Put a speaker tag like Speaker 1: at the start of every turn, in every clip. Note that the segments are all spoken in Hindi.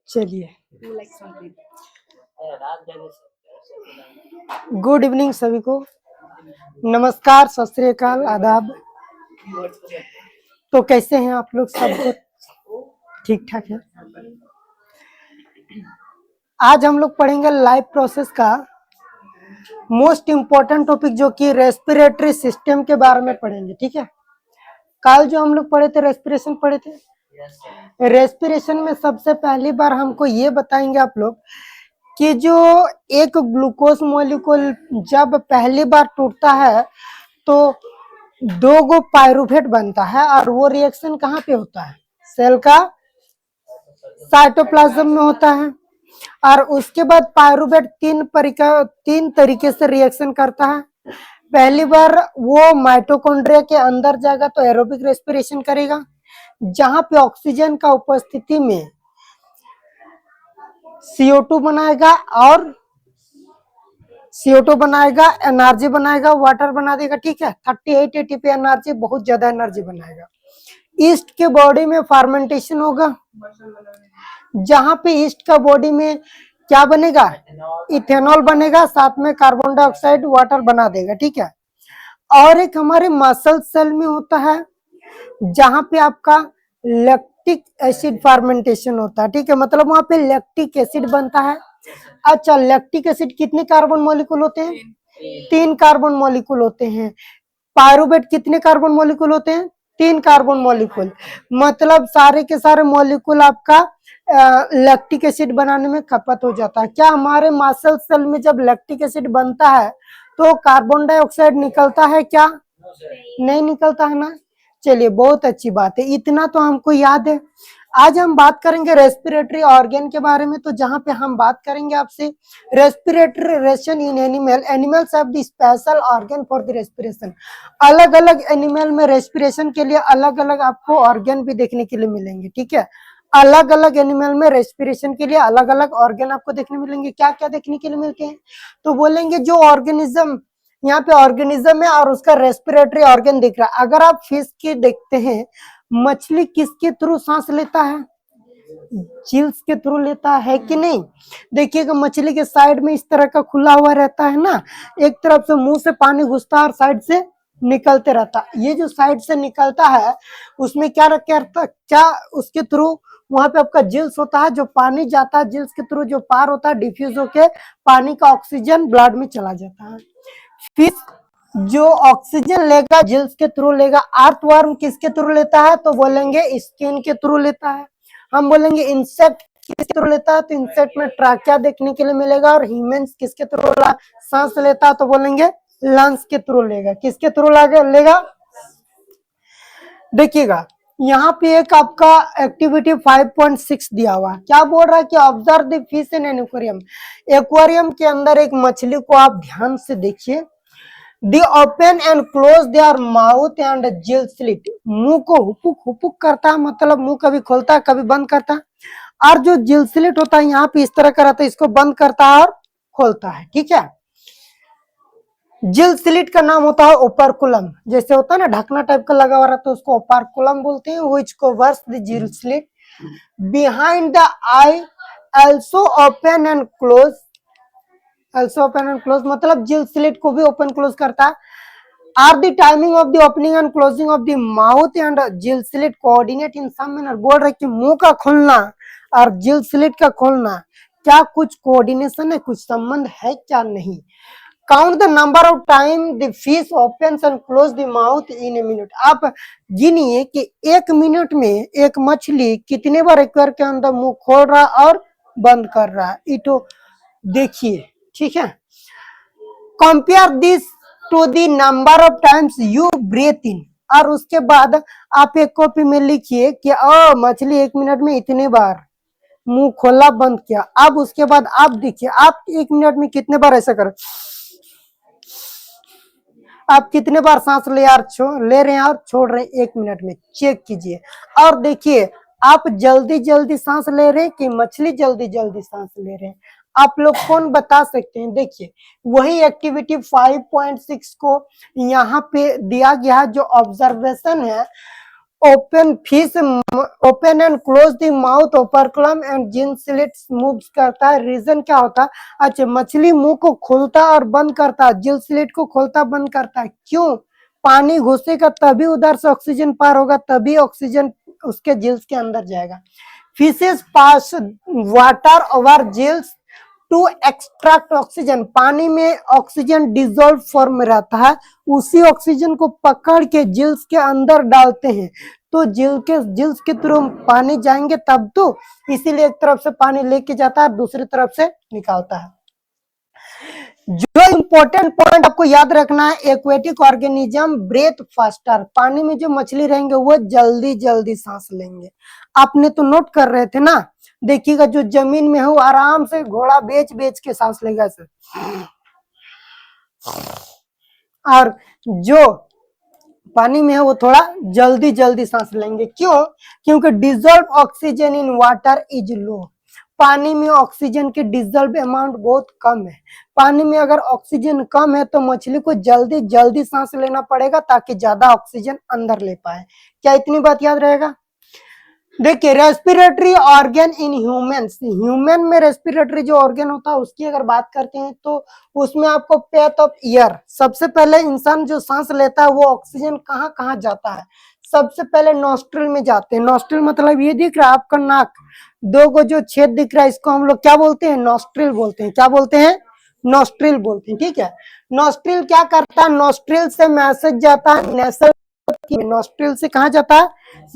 Speaker 1: चलिए, गुड इवनिंग सभी को, नमस्कार, सत श्री अकाल, आदाब। तो कैसे हैं आप लोग? सब ठीक ठाक है। आज हम लोग पढ़ेंगे लाइफ प्रोसेस का मोस्ट इम्पोर्टेंट टॉपिक, जो कि रेस्पिरेटरी सिस्टम के बारे में पढ़ेंगे। ठीक है, कल जो हम लोग पढ़े थे रेस्पिरेशन पढ़े थे। रेस्पिरेशन में सबसे पहली बार हमको ये बताएंगे आप लोग कि जो एक ग्लूकोज मॉलिक्यूल जब पहली बार टूटता है तो दो गो पायरुवेट बनता है, और वो रिएक्शन कहाँ पे होता है? सेल का साइटोप्लाज्म में होता है। और उसके बाद पायरुवेट तीन तरीके से रिएक्शन करता है। पहली बार वो माइटोकॉन्ड्रिया के अंदर जाएगा तो एरोबिक रेस्पिरेशन करेगा, जहां पे ऑक्सीजन का उपस्थिति में CO2 बनाएगा, और CO2 बनाएगा, एनर्जी बनाएगा, वाटर बना देगा। ठीक है, 38 ATP एनर्जी, बहुत ज्यादा एनर्जी बनाएगा। ईस्ट के बॉडी में फर्मेंटेशन होगा, जहां पे ईस्ट का बॉडी में क्या बनेगा? इथेनॉल बनेगा, साथ में कार्बन डाइऑक्साइड, वाटर बना देगा। ठीक है, और एक हमारे मसल सेल में होता है, जहां पे आपका लैक्टिक एसिड फर्मेंटेशन होता है। ठीक है, मतलब वहां पे लैक्टिक एसिड बनता है। अच्छा, लैक्टिक एसिड कितने कार्बन मॉलिक्यूल होते हैं? 3 कार्बन मॉलिक्यूल होते हैं। पायरुवेट कितने कार्बन मॉलिक्यूल होते हैं? 3 कार्बन मॉलिक्यूल। मतलब सारे के सारे मॉलिक्यूल आपका लैक्टिक एसिड बनाने में खपत हो जाता है। क्या हमारे मसल सेल में जब लैक्टिक एसिड बनता है तो कार्बन डाइऑक्साइड निकलता है क्या? नहीं निकलता है ना। चलिए, बहुत अच्छी बात है, इतना तो हमको याद है। आज हम बात करेंगे रेस्पिरेटरी ऑर्गन के बारे में। तो जहां पे हम बात करेंगे आपसे respiratory ration in animals have the special organ for the respiration. अलग अलग एनिमल में रेस्पिरेशन के लिए अलग अलग आपको ऑर्गन भी देखने के लिए मिलेंगे। ठीक है, अलग अलग एनिमल में रेस्पिरेशन के लिए अलग अलग ऑर्गन आपको देखने मिलेंगे। क्या क्या देखने के लिए मिलते हैं? तो बोलेंगे जो ऑर्गेनिज्म, यहाँ पे ऑर्गेनिज्म है और उसका रेस्पिरेटरी ऑर्गन दिख रहा है। अगर आप फिश की देखते हैं, मछली किसके थ्रू सांस लेता है? जिल्स के थ्रू लेता है कि नहीं? देखिएगा, मछली के साइड में इस तरह का खुला हुआ रहता है ना, एक तरफ से मुंह से पानी घुसता है और साइड से निकलते रहता है। ये जो साइड से निकलता है उसमें क्या रखता, क्या उसके थ्रू वहां पे आपका जिल्स होता है, जो पानी जाता है जिल्स के थ्रू, जो पार होता है डिफ्यूज होके पानी का ऑक्सीजन ब्लड में चला जाता है। फिश जो ऑक्सीजन लेगा जिल्स के थ्रू लेगा। अर्थवर्म किसके थ्रू लेता है? तो बोलेंगे स्किन के थ्रू लेता है। हम बोलेंगे इंसेक्ट किसके थ्रू लेता है? तो इंसेक्ट में ट्राकिया देखने के लिए मिलेगा। और ह्यूमंस किसके थ्रू सांस लेता है? तो बोलेंगे लंग्स के थ्रू लेगा। किसके थ्रू लेगा? देखिएगा, यहाँ पे एक आपका एक्टिविटी 5.6 दिया हुआ है। क्या बोल रहा है कि observe the fish in an aquarium. Aquarium के अंदर एक मछली को आप ध्यान से देखिए। They open and close their mouth and gill slit। मुंह को हुपुक हुपुक करता है, मतलब मुंह कभी खोलता है कभी बंद करता है। और जो जिल स्लिट होता है यहाँ पे इस तरह का रहता है, इसको बंद करता है और खोलता है। ठीक है, जिल स्लिट का नाम होता है ओपर्कुलम। जैसे होता है ना ढकना टाइप का लगा हुआ रहता है, उसको ओपर्कुलम बोलते हैं। व्हिच कवर्स द जिल slit behind the I, also open and close। also open and close मतलब जिल स्लिट को भी ओपन क्लोज करता है। Are the timing of the opening and closing of the mouth and gill slit coordinate in some manner. बोल रहे कि मुंह का खोलना और जिल स्लिट का खोलना क्या कुछ कोऑर्डिनेशन है, कुछ संबंध है क्या? नहीं। Count the number of time the fish opens and close the mouth in a minute. आप गिनिए कि 1 मिनट में एक मछली कितने बार एक्वेरियम के अंदर मुंह खोल रहा और बंद कर रहा है। इटो देखिए, ठीक है। Compare this to the number of times you breathe in. और उसके बाद आप एक कॉपी में लिखिए कि मछली 1 मिनट में इतने बार मुंह खोला बंद किया। अब उसके बाद आप देखिए, आप 1 मिनट में कितने बार ऐसा करें, आप कितने बार सांस ले रहे हैं और छोड़ रहे हैं 1 मिनट में। चेक कीजिए और देखिए आप जल्दी जल्दी सांस ले रहे हैं कि मछली जल्दी जल्दी सांस ले रहे हैं। आप लोग कौन बता सकते हैं? देखिए, वही एक्टिविटी 5.6 को यहाँ पे दिया गया है, जो ऑब्जर्वेशन है open fish open and close the mouth operculum and gill slits moves करता है। रीजन क्या होता है? अच्छा, मछली मुंह को खोलता और बंद करता है, जिल स्लिट को खोलता बंद करता है। क्यों? पानी घुसेगा तभी उधर से ऑक्सीजन पार होगा, तभी ऑक्सीजन उसके जिल्स के अंदर जाएगा। Fishes pass water over gills to extract oxygen. पानी में ऑक्सीजन डिजोल्व फॉर्म में रहता है, उसी ऑक्सीजन को पकड़ के जिल्स के अंदर डालते हैं, तो जिल्स के थ्रू पानी जाएंगे तब तो, इसीलिए एक तरफ से पानी लेके जाता है, दूसरी तरफ से निकालता है। जो इंपॉर्टेंट पॉइंट आपको याद रखना है, एक्वेटिक ऑर्गेनिज्म ब्रेथ फास्टर। पानी में जो मछली रहेंगे वो जल्दी जल्दी सांस लेंगे। आपने तो नोट कर रहे थे ना, देखिएगा जो जमीन में हो आराम से घोड़ा बेच बेच के सांस लेगा सर, और जो पानी में है वो थोड़ा जल्दी जल्दी सांस लेंगे। क्यों? क्योंकि dissolve oxygen in water is low. पानी में ऑक्सीजन की डिजोल्व अमाउंट बहुत कम है। पानी में अगर ऑक्सीजन कम है तो मछली को जल्दी जल्दी सांस लेना पड़ेगा ताकि ज्यादा ऑक्सीजन अंदर ले पाए। क्या इतनी बात याद रहेगा? देखिए, respiratory organ in humans, human में रेस्पिरेटरी जो ऑर्गन होता है उसकी अगर बात करते हैं तो उसमें आपको पैथ ऑफ एयर, सबसे पहले इंसान जो सांस लेता है वो ऑक्सीजन कहाँ कहाँ जाता है? सबसे पहले नॉस्ट्रिल में जाते हैं। नॉस्ट्रिल मतलब ये दिख रहा है आपका नाक, दो को जो छेद दिख रहा है इसको हम लोग क्या बोलते हैं? नॉस्ट्रिल बोलते हैं। क्या बोलते हैं? नॉस्ट्रिल बोलते हैं। ठीक है, नॉस्ट्रिल क्या करता है? नॉस्ट्रिल से मैसेज जाता है नेसल। नॉस्ट्रिल से कहा जाता है?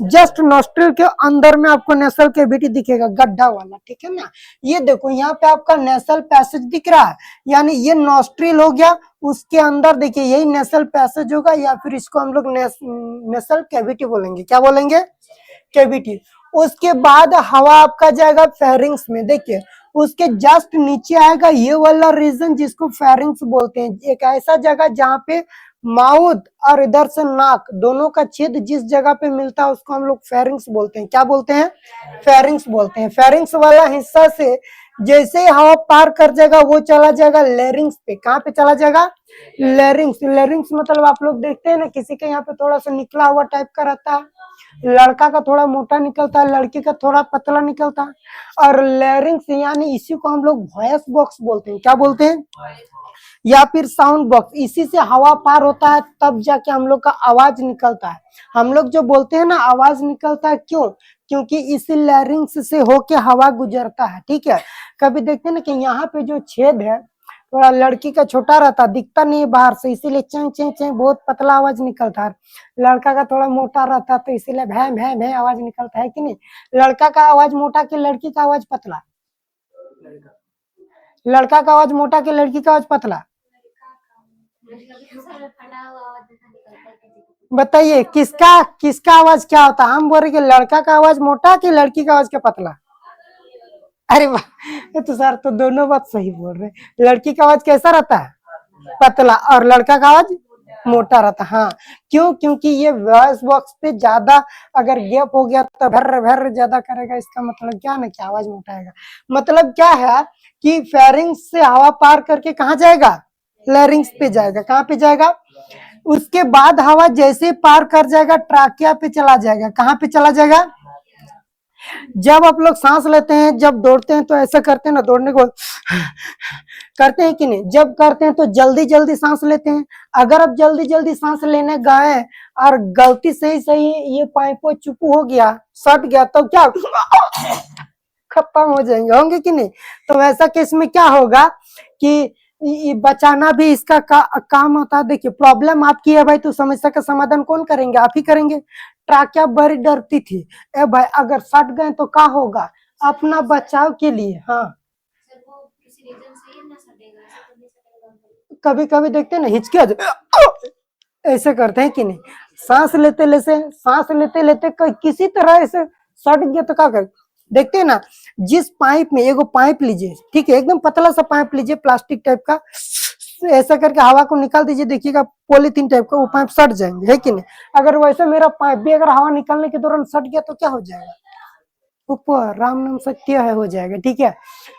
Speaker 1: जस्ट नॉस्ट्रिल के अंदर में आपको नेसल कैविटी दिखेगा, गड्ढा वाला, ठीक है ना। ये देखो यहाँ पे आपका नेसल पैसेज दिख रहा है, यानी ये नॉस्ट्रिल हो गया, उसके अंदर देखिए यही नेसल पैसेज होगा, या फिर इसको हम लोग नेसल कैविटी बोलेंगे। क्या बोलेंगे? कैविटी। उसके बाद हवा आपका जाएगा फेरिंग्स में। देखिए उसके जस्ट नीचे आएगा ये वाला रीजन जिसको फेरिंग्स बोलते हैं, एक ऐसा जगह जहाँ पे माउथ और इधर से नाक दोनों का छेद जिस जगह पे मिलता है उसको हम लोग फेरिंग्स बोलते हैं। क्या बोलते हैं? फेरिंग्स बोलते हैं। फेरिंग्स वाला हिस्सा से जैसे ही हवा पार कर जाएगा वो चला जाएगा लेरिंग्स पे। कहाँ पे चला जाएगा? लेरिंग्स। लेरिंग्स मतलब आप लोग देखते हैं ना, किसी के यहाँ पे थोड़ा सा निकला हुआ टाइप का रहता है, लड़का का थोड़ा मोटा निकलता है, लड़की का थोड़ा पतला निकलता है, और लेरिंग्स यानी इसी को हम लोग वॉइस बॉक्स बोलते हैं। क्या बोलते हैं? या फिर साउंड बॉक्स। इसी से हवा पार होता है तब जाके हम लोग का आवाज निकलता है। हम लोग जो बोलते हैं ना आवाज निकलता है, क्यों? क्योंकि इसी लैरिंग्स से होके हवा गुजरता है। ठीक है, कभी देखते हैं ना कि यहाँ पे जो छेद है थोड़ा लड़की का छोटा रहता, दिखता नहीं बाहर से, इसीलिए चें चें चें बहुत पतला आवाज निकलता है। लड़का का थोड़ा मोटा रहता तो इसीलिए भै भै भै आवाज निकलता है कि नहीं? लड़का का आवाज मोटा कि लड़की का आवाज पतला? लड़का का आवाज मोटा कि लड़की का आवाज पतला? बताइए किसका किसका आवाज क्या होता है? हम बोल रहे कि लड़का का आवाज मोटा कि लड़की का आवाज क्या पतला? अरे वाह, तो सर तो दोनों बात सही बोल रहे हैं। लड़की का आवाज कैसा रहता है? पतला, और लड़का का आवाज मोटा रहता है। हाँ, क्यों? क्योंकि ये वॉइस बॉक्स पे ज्यादा अगर गैप हो गया तो भर भर ज्यादा करेगा। इसका मतलब क्या ना कि आवाज मोटा आएगा। मतलब क्या है कि फेरिंग्स से हवा पार करके कहाँ जाएगा? लैरिंग्स पे जाएगा। कहाँ पे जाएगा? उसके बाद हवा जैसे पार कर जाएगा ट्राकिया पे चला जाएगा। कहाँ पे चला जाएगा? जब आप लोग सांस लेते हैं, जब दौड़ते हैं तो ऐसा करते हैं ना, दौड़ने को करते हैं कि नहीं? जब करते हैं तो जल्दी जल्दी सांस लेते हैं। अगर आप जल्दी जल्दी सांस लेने गए और गलती से ही सही ये पाइप चुपू हो गया, सट गया, तो क्या खत्म हो जाएंगे, होंगे कि नहीं? तो ऐसा केस में क्या होगा कि बचाना भी इसका काम होता है। देखिए प्रॉब्लम आपकी है भाई, तो समस्या का समाधान कौन करेंगे? आप ही करेंगे। ट्राकिया बड़ी डरती थी, ए भाई अगर सट गए तो क्या होगा? अपना बचाव के लिए। हाँ, कभी कभी देखते हैं ना हिचके ऐसे करते हैं कि नहीं? सांस लेते लेते किसी तरह ऐसे सट गया तो क्या कर? देखते हैं ना, जिस पाइप में, एगो पाइप लीजिए, ठीक है, एकदम पतला सा पाइप लीजिए प्लास्टिक टाइप का, ऐसा करके हवा को निकाल दीजिए, देखिएगा पॉलीथीन टाइप का वो पाइप सट जाएंगे, है कि नहीं? अगर वैसे मेरा पाइप भी अगर हवा निकालने के दौरान सट गया तो क्या हो जाएगा? ऊपर राम नाम सत्य है, हो जाएगा। ठीक है,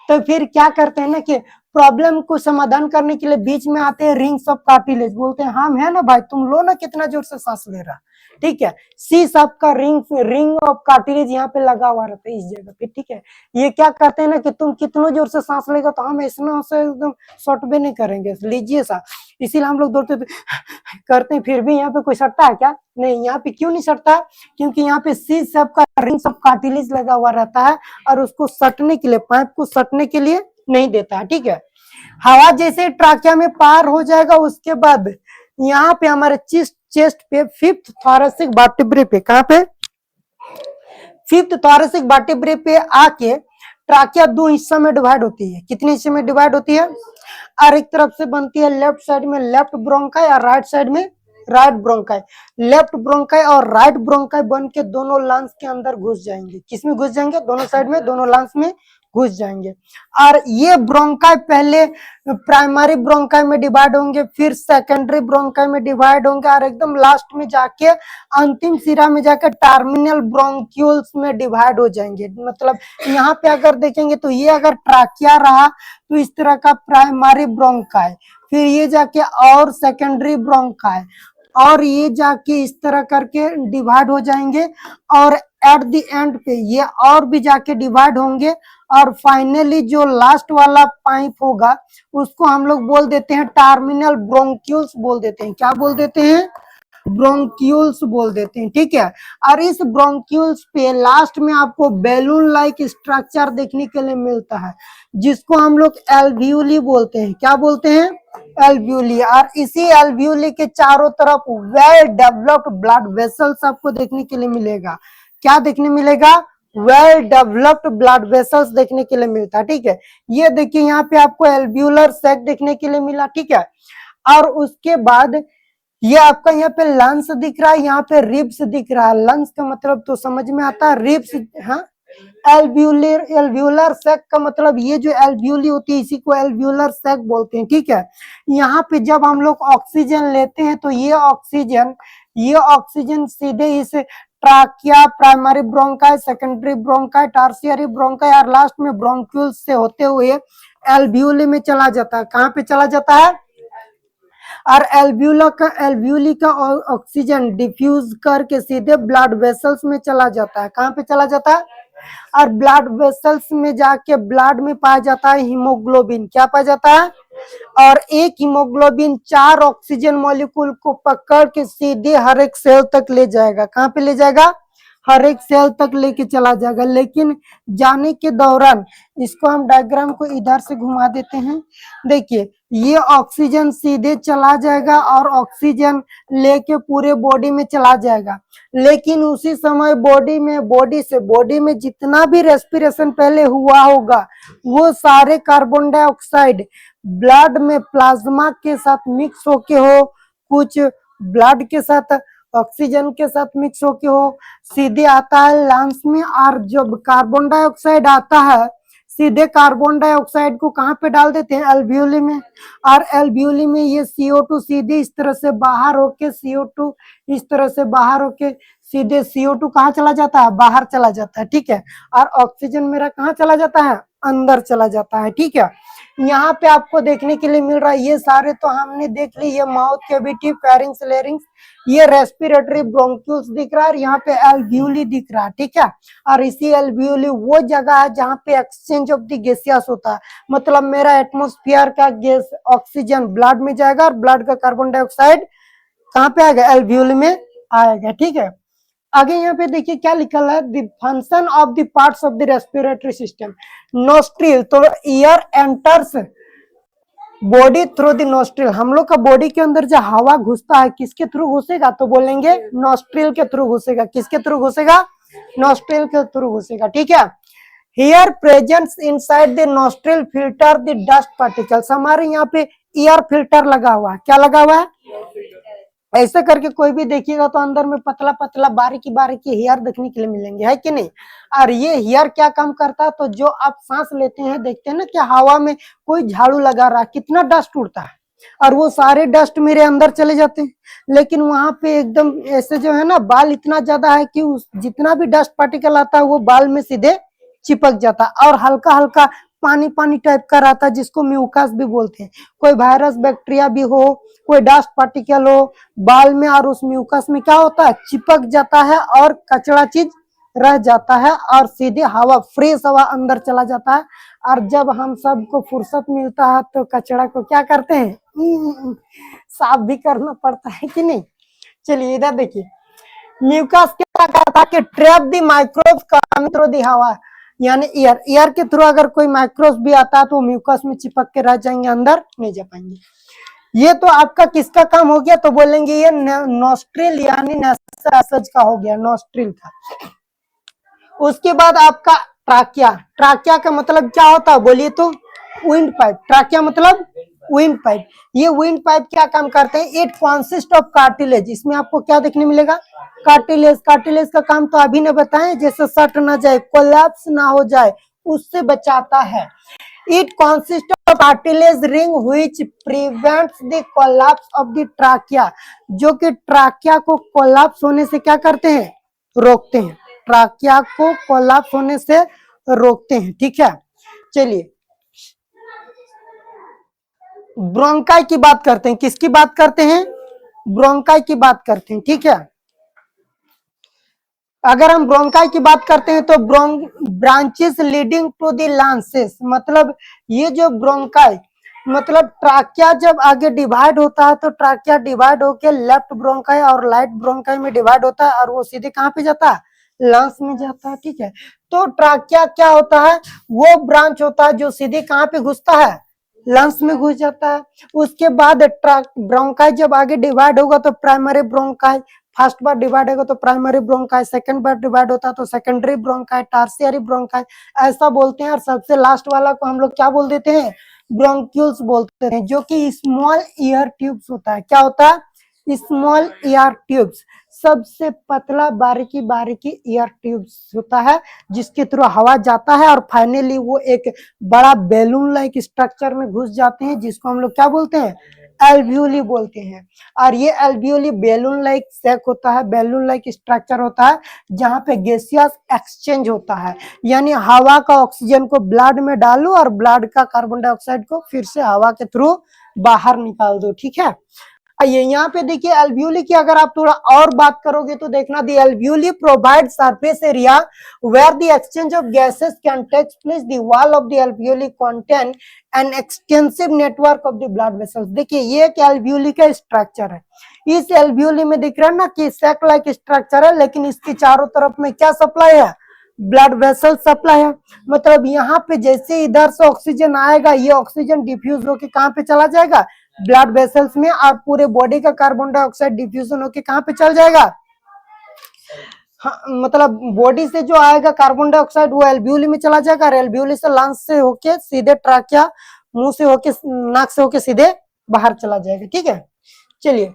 Speaker 1: तो फिर क्या करते हैं ना कि प्रॉब्लम को समाधान करने के लिए बीच में आते हैं रिंग्स ऑफ कार्टिलेज, बोलते हैं हम है ना भाई, तुम लो ना कितना जोर से सांस ले रहा, ठीक है। सी सब का रिंग ऑफ कार्टिलेज यहाँ पे लगा हुआ रहता है इस जगह पे, ठीक है। ये क्या कहते हैं ना कि तुम कितना जोर से सांस लेगा तो हम ऐसा से एकदम शॉर्ट भी नहीं करेंगे, लीजिए सा, इसीलिए हम लोग दौड़ते करते हैं, फिर भी यहाँ पे कोई सटता है क्या? नहीं। यहाँ पे क्यों नहीं सटता? क्योंकि यहाँ पे सी सब का रिंग्स ऑफ कार्टिलेज लगा हुआ रहता है और उसको सटने के लिए, पाइप को सटने के लिए नहीं देता है, ठीक है। हवा जैसे ट्राकिया में पार हो जाएगा उसके बाद यहाँ पे हमारे चेस्ट पे फिफ्थ थोरैसिक वर्टेब्रे पे, कहाँ पे? फिफ्थ थोरैसिक वर्टेब्रे पे आके ट्राकिया दो हिस्सा में डिवाइड होती है। कितने हिस्से में डिवाइड होती है? और एक तरफ से बनती है लेफ्ट साइड में लेफ्ट ब्रोंकाई और राइट साइड में राइट ब्रोंकाई। लेफ्ट ब्रोंकाई और राइट ब्रोंकाई बन के दोनों लंग्स के अंदर घुस जाएंगे। किसमें घुस जाएंगे? दोनों साइड में, दोनों लंग्स में घुस जाएंगे। और ये ब्रोंकाई पहले प्राइमरी ब्रोंकाई में डिवाइड होंगे, फिर सेकेंडरी ब्रोंकाई में डिवाइड होंगे और एकदम लास्ट में जाके अंतिम सिरा में जाकर टर्मिनल ब्रोंक्यूल्स में डिवाइड हो जाएंगे। मतलब यहाँ पे अगर देखेंगे तो ये अगर ट्राकिया रहा तो इस तरह का प्राइमरी ब्रोंकाई, फिर ये जाके और सेकेंडरी ब्रोंकाई, और ये जाके इस तरह करके डिवाइड हो जाएंगे और एट द एंड पे ये और भी जाके डिवाइड होंगे और फाइनली जो लास्ट वाला पाइप होगा उसको हम लोग बोल देते हैं टर्मिनल ब्रोंक्यूल्स बोल देते हैं। क्या बोल देते हैं? ब्रोंक्यूल्स बोल देते हैं, ठीक है। और इस ब्रोंक्यूल्स पे लास्ट में आपको बैलून लाइक स्ट्रक्चर देखने के लिए मिलता है जिसको हम लोग एल्वियोली बोलते हैं। क्या बोलते हैं? एल्वियोली। और इसी एल्वियोली के चारों तरफ वेल डेवलप्ड ब्लड वेसल्स आपको देखने के लिए मिलेगा। क्या देखने मिलेगा? वेल डेवलप्ड ब्लड वेसल्स देखने के लिए मिलता है, ठीक है। ये देखिए यहाँ पे आपको एल्वियोलर सैक देखने के लिए मिला, ठीक है। और उसके बाद ये आपका यहाँ पे लंग्स दिख रहा है, यहाँ पे रिब्स दिख रहा है। लंग्स का मतलब तो समझ में आता है, रिब्स, हाँ। एल्वियोलर सैक का मतलब ये जो एल्वियोली होती है इसी को एल्वियोलर सैक बोलते हैं, ठीक है। यहाँ पे जब हम लोग ऑक्सीजन लेते हैं तो ये ऑक्सीजन सीधे इस trachea, primary bronchi, secondary bronchi, tertiary bronchi और लास्ट में ब्रोंक्यूल्स से होते हुए एल्वियोली में चला जाता है। कहाँ पे चला जाता है? और एल्वियोली का ऑक्सीजन डिफ्यूज करके सीधे ब्लड वेसल्स में चला जाता है। कहाँ पे चला जाता है? और ब्लड वेसल्स में जाके ब्लड में पाया जाता है हीमोग्लोबिन। क्या पाया जाता है? और एक हीमोग्लोबिन 4 ऑक्सीजन मॉलिक्यूल को पकड़ के सीधे हर एक सेल तक ले जाएगा। कहाँ पे ले जाएगा? हर एक सेल तक लेके चला जाएगा। लेकिन जाने के दौरान, इसको हम डायग्राम को इधर से घुमा देते हैं, देखिए ये ऑक्सीजन सीधे चला जाएगा और ऑक्सीजन लेके पूरे बॉडी में चला जाएगा। लेकिन उसी समय बॉडी में जितना भी रेस्पिरेशन पहले हुआ होगा वो सारे कार्बन डाइऑक्साइड ब्लड में प्लाज्मा के साथ मिक्स होके हो, कुछ ब्लड के साथ ऑक्सीजन के साथ मिक्स होके हो, सीधे आता है लंग्स में। और जब कार्बन डाइऑक्साइड आता है सीधे कार्बन डाइऑक्साइड को कहाँ पे डाल देते हैं? एल्वियोली में। और एल्वियोली में ये CO2 सीधे इस तरह से बाहर होके CO2 इस तरह से बाहर होके सीधे CO2 कहाँ चला जाता है? बाहर चला जाता है, ठीक है। और ऑक्सीजन मेरा कहाँ चला जाता है? अंदर चला जाता है, ठीक है। यहाँ पे आपको देखने के लिए मिल रहा है, ये सारे तो हमने देख ली, ये माउथ कैविटी, फेरिंग्स, लेरिंग्स, ये रेस्पिरेटरी ब्रोंक्यूल्स दिख रहा है और यहाँ पे एल्वियोली दिख रहा है, ठीक है। और इसी एल्वियोली वो जगह है जहाँ पे एक्सचेंज ऑफ द गैसियस होता है। मतलब मेरा एटमॉस्फेयर का गैस ऑक्सीजन ब्लड में जाएगा और ब्लड का कार्बन डाइऑक्साइड कहाँ पे आएगा? एल्वियोली में आएगा, ठीक है। आगे यहाँ पे देखिए क्या लिखा है, the function of the parts of the respiratory system. Nostril, तो air enters body through the nostril. हम लोग का बॉडी के अंदर जो हवा घुसता है किसके थ्रू घुसेगा? तो बोलेंगे नोस्ट्रिल के थ्रू घुसेगा। किसके थ्रू घुसेगा? नोस्ट्रिल के थ्रू घुसेगा, ठीक है। Here presence inside the nostril filter the dust particles। हमारे यहाँ पे एयर फिल्टर लगा हुआ है। क्या लगा हुआ है? ऐसे करके कोई भी देखिएगा तो अंदर में पतला पतला बारीकी बारीकी हेयर देखने के लिए मिलेंगे, है कि नहीं। और ये हेयर क्या काम करता है? तो जो आप सांस लेते हैं, देखते हैं ना कि हवा में कोई झाड़ू लगा रहा है, कितना डस्ट उड़ता है और वो सारे डस्ट मेरे अंदर चले जाते हैं। लेकिन वहां पे एकदम ऐसे जो है ना, बाल इतना ज्यादा है कि उस जितना भी डस्ट पार्टिकल आता है वो बाल में सीधे चिपक जाता है और हल्का हल्का पानी पानी टाइप का रहता है जिसको म्यूकस भी बोलते हैं। कोई वायरस बैक्टीरिया भी हो, कोई डस्ट पार्टिकल हो बाल में, और उस म्यूकस में क्या होता है, चिपक जाता है और कचरा चीज रह जाता है और सीधे हवा, फ्रेश हवा अंदर चला जाता है। और जब हम सबको फुर्सत मिलता है तो कचरा को क्या करते हैं, साफ भी करना पड़ता है कि नहीं। चलिए इधर देखिए, म्यूकस क्या करता है कि trap the microbes come through the हवा, यानी एयर के थ्रू अगर कोई माइक्रोब्स भी आता है तो म्यूकस में चिपक के रह जाएंगे, अंदर नहीं जा पाएंगे। ये तो आपका किसका काम हो गया, तो बोलेंगे ये नोस्ट्रिल यानी नसज का हो गया, नोस्ट्रिल का। उसके बाद आपका ट्राकिया, ट्राकिया का मतलब क्या होता है बोलिए तो, विंड पाइप। ट्राकिया मतलब विंड पाइप। ये विंड पाइप क्या काम करते हैं, इट कॉन्सिस्ट ऑफ कार्टिलेज। इसमें आपको क्या देखने मिलेगा, कार्टिलेज। कार्टिलेज का काम तो अभी ने बताएं, जैसे सट ना जाए, कोलैप्स ना हो जाए, उससे बचाता है। It consist of cartilage ring which prevents the collapse of the trachea, जो कि ट्राकिया को कोलैप्स होने से क्या करते हैं, रोकते हैं। ट्राकिया को कोलैप्स होने से रोकते हैं, ठीक है। चलिए ब्रोंकाई की बात करते हैं। किसकी बात करते हैं, ब्रोंकाई की बात करते हैं, ठीक है। अगर हम ब्रोंकाई की बात करते हैं तो branches leading to the lungs, मतलब ये जो ब्रोंकाई मतलब ट्राकिया जब आगे डिवाइड होता है तो ट्राकिया डिवाइड होके लेफ्ट ब्रोंकाई और राइट ब्रोंकाई में डिवाइड होता है और वो सीधे कहाँ पे जाता है, लंग्स में जाता है, ठीक है। तो ट्राकिया क्या होता है, वो ब्रांच होता है जो सीधे कहाँ पे घुसता है, लंग्स में घुस जाता है। उसके बाद ब्रोंकाई जब आगे डिवाइड होगा तो प्राइमरी ब्रोंकाई, फर्स्ट बार डिवाइड होगा तो प्राइमरी ब्रोंकाई, सेकंड बार डिवाइड होता है तो सेकेंडरी ब्रोंकाई, टर्शियरी ब्रोंकाई, ऐसा बोलते हैं। और सबसे लास्ट वाला को हम लोग क्या बोल देते हैं, ब्रोंक्यूल्स बोलते हैं, जो कि स्मॉल ईयर ट्यूब्स होता है। क्या होता है, स्मॉल ईयर ट्यूब्स, सबसे पतला बारीकी बारीकी ईयर ट्यूब्स होता है जिसके थ्रू हवा जाता है और फाइनली वो एक बड़ा बैलून लाइक स्ट्रक्चर में घुस जाते हैं, जिसको हम लोग क्या बोलते हैं, एल्वियोली बोलते हैं। और ये एल्वियोली बैलून लाइक सेक होता है, बैलून लाइक स्ट्रक्चर होता है जहाँ पे गैसियस एक्सचेंज होता है, यानी हवा का ऑक्सीजन को ब्लड में डालो और ब्लड का कार्बन डाइऑक्साइड को फिर से हवा के थ्रू बाहर निकाल दो, ठीक है। ये यहाँ पे देखिए एल्वियोली की अगर आप थोड़ा और बात करोगे तो देखना, the alveoli provide surface area where the exchange of gases can take place, the wall of the alveoli contain an extensive network of the blood vessels. देखिए ये एक एल्वियोली का स्ट्रक्चर है। इस एल्वियोली में दिख रहा है ना कि सैक लाइक स्ट्रक्चर है, लेकिन इसके चारों तरफ में क्या सप्लाई है, ब्लड वेसल सप्लाई है। मतलब यहाँ पे जैसे इधर से ऑक्सीजन आएगा, ये ऑक्सीजन डिफ्यूज होके कहाँ पे चला जाएगा, ब्लड वेसल्स में, और पूरे बॉडी का कार्बन डाइऑक्साइड डिफ्यूजन होके कहाँ पे चल जाएगा, हाँ, मतलब बॉडी से जो आएगा कार्बन डाइऑक्साइड वो एल्वियोली में चला जाएगा, और एल्वियोली से लंग्स से होके सीधे ट्राकिया, मुंह से होके, नाक से होके सीधे बाहर चला जाएगा, ठीक है। चलिए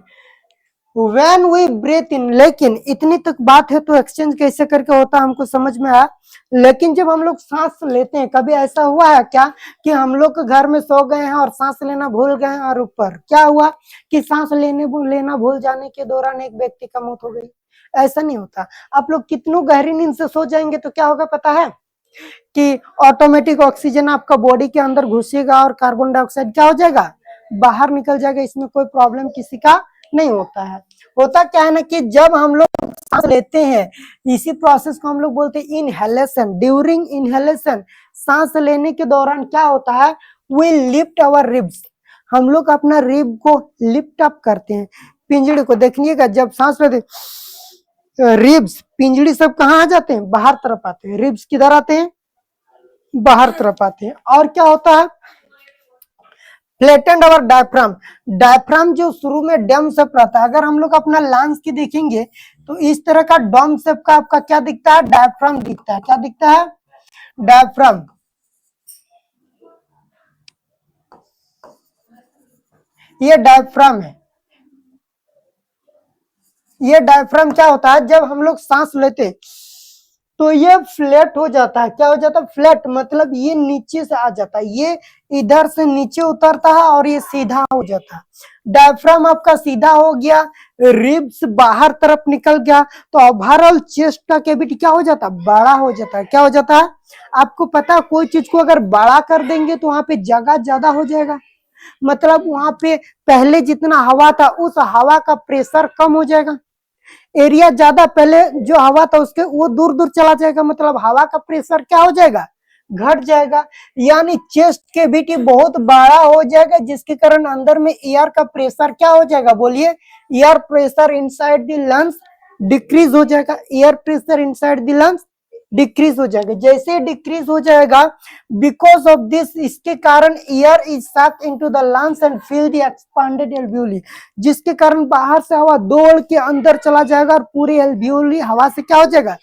Speaker 1: When we breathe in, लेकिन इतनी तक बात है तो एक्सचेंज कैसे करके होता है हमको समझ में आया। लेकिन जब हम लोग सांस लेते हैं, कभी ऐसा हुआ है क्या कि हम लोग घर में सो गए हैं और सांस लेना भूल गए हैं, और ऊपर क्या हुआ कि सांस लेना भूल जाने के दौरान एक व्यक्ति का मौत हो गई। ऐसा नहीं होता। आप लोग कितनों गहरी नींद से सो जाएंगे तो क्या होगा पता है, कि ऑटोमेटिक ऑक्सीजन आपका बॉडी के अंदर घुसेगा और कार्बन डाइऑक्साइड क्या हो जाएगा, बाहर निकल जाएगा। इसमें कोई प्रॉब्लम किसी का नहीं होता है। होता क्या है ना कि जब हम लोग सांस लेते हैं, इसी प्रोसेस को हम लोग बोलते हैं इनहेलेशन। ड्यूरिंग इनहेलेशन, सांस लेने के दौरान क्या होता है, वी लिफ्ट आवर रिब्स, हम लोग अपना रिब को लिफ्ट अप करते हैं। पिंजड़ी को देखिएगा, जब सांस लेते रिब्स, पिंजड़ी सब कहाँ आ जाते हैं, बाहर तरफ आते हैं। रिब्स किधर आते हैं, बाहर तरफ आते हैं। और क्या होता है, फ्लैटेंड अवर डायफ्राम, डायफ्राम जो शुरू में डैम शेप रहता है, अगर हम लोग अपना लंग्स की देखेंगे तो इस तरह का डॉम शेप का आपका क्या दिखता है, डायफ्राम दिखता है। क्या दिखता है, डायफ्राम। ये डायफ्राम है। ये डायफ्राम क्या होता है, जब हम लोग सांस लेते तो ये फ्लैट हो जाता है। क्या हो जाता है, फ्लैट, मतलब ये नीचे से आ जाता है। ये इधर से नीचे उतरता है और ये सीधा हो जाता है। डायफ्राम आपका सीधा हो गया, रिब्स बाहर तरफ निकल गया, तो ओवरऑल चेस्ट का कैविटी क्या हो जाता है, बड़ा हो जाता है। क्या हो जाता है, आपको पता है कोई चीज को अगर बड़ा कर देंगे तो वहां पे जगह ज्यादा हो जाएगा, मतलब वहां पे पहले जितना हवा था उस हवा का प्रेशर कम हो जाएगा, एरिया ज्यादा, पहले जो हवा था उसके वो दूर दूर चला जाएगा, मतलब हवा का प्रेशर क्या हो जाएगा, घट जाएगा। यानी चेस्ट कैविटी बहुत बड़ा हो जाएगा, जिसके कारण अंदर में एयर का प्रेशर क्या हो जाएगा, बोलिए, air pressure inside the lungs decrease हो जाएगा, air pressure inside the lungs decrease हो जाएगा। जैसे डिक्रीज हो जाएगा, बिकॉज ऑफ दिस, इसके कारण air is sucked into the lungs and fill the expanded alveoli, जिसके कारण बाहर से हवा दौड़ के अंदर चला जाएगा और पूरी एल्वियोली हवा से क्या हो जाएगा,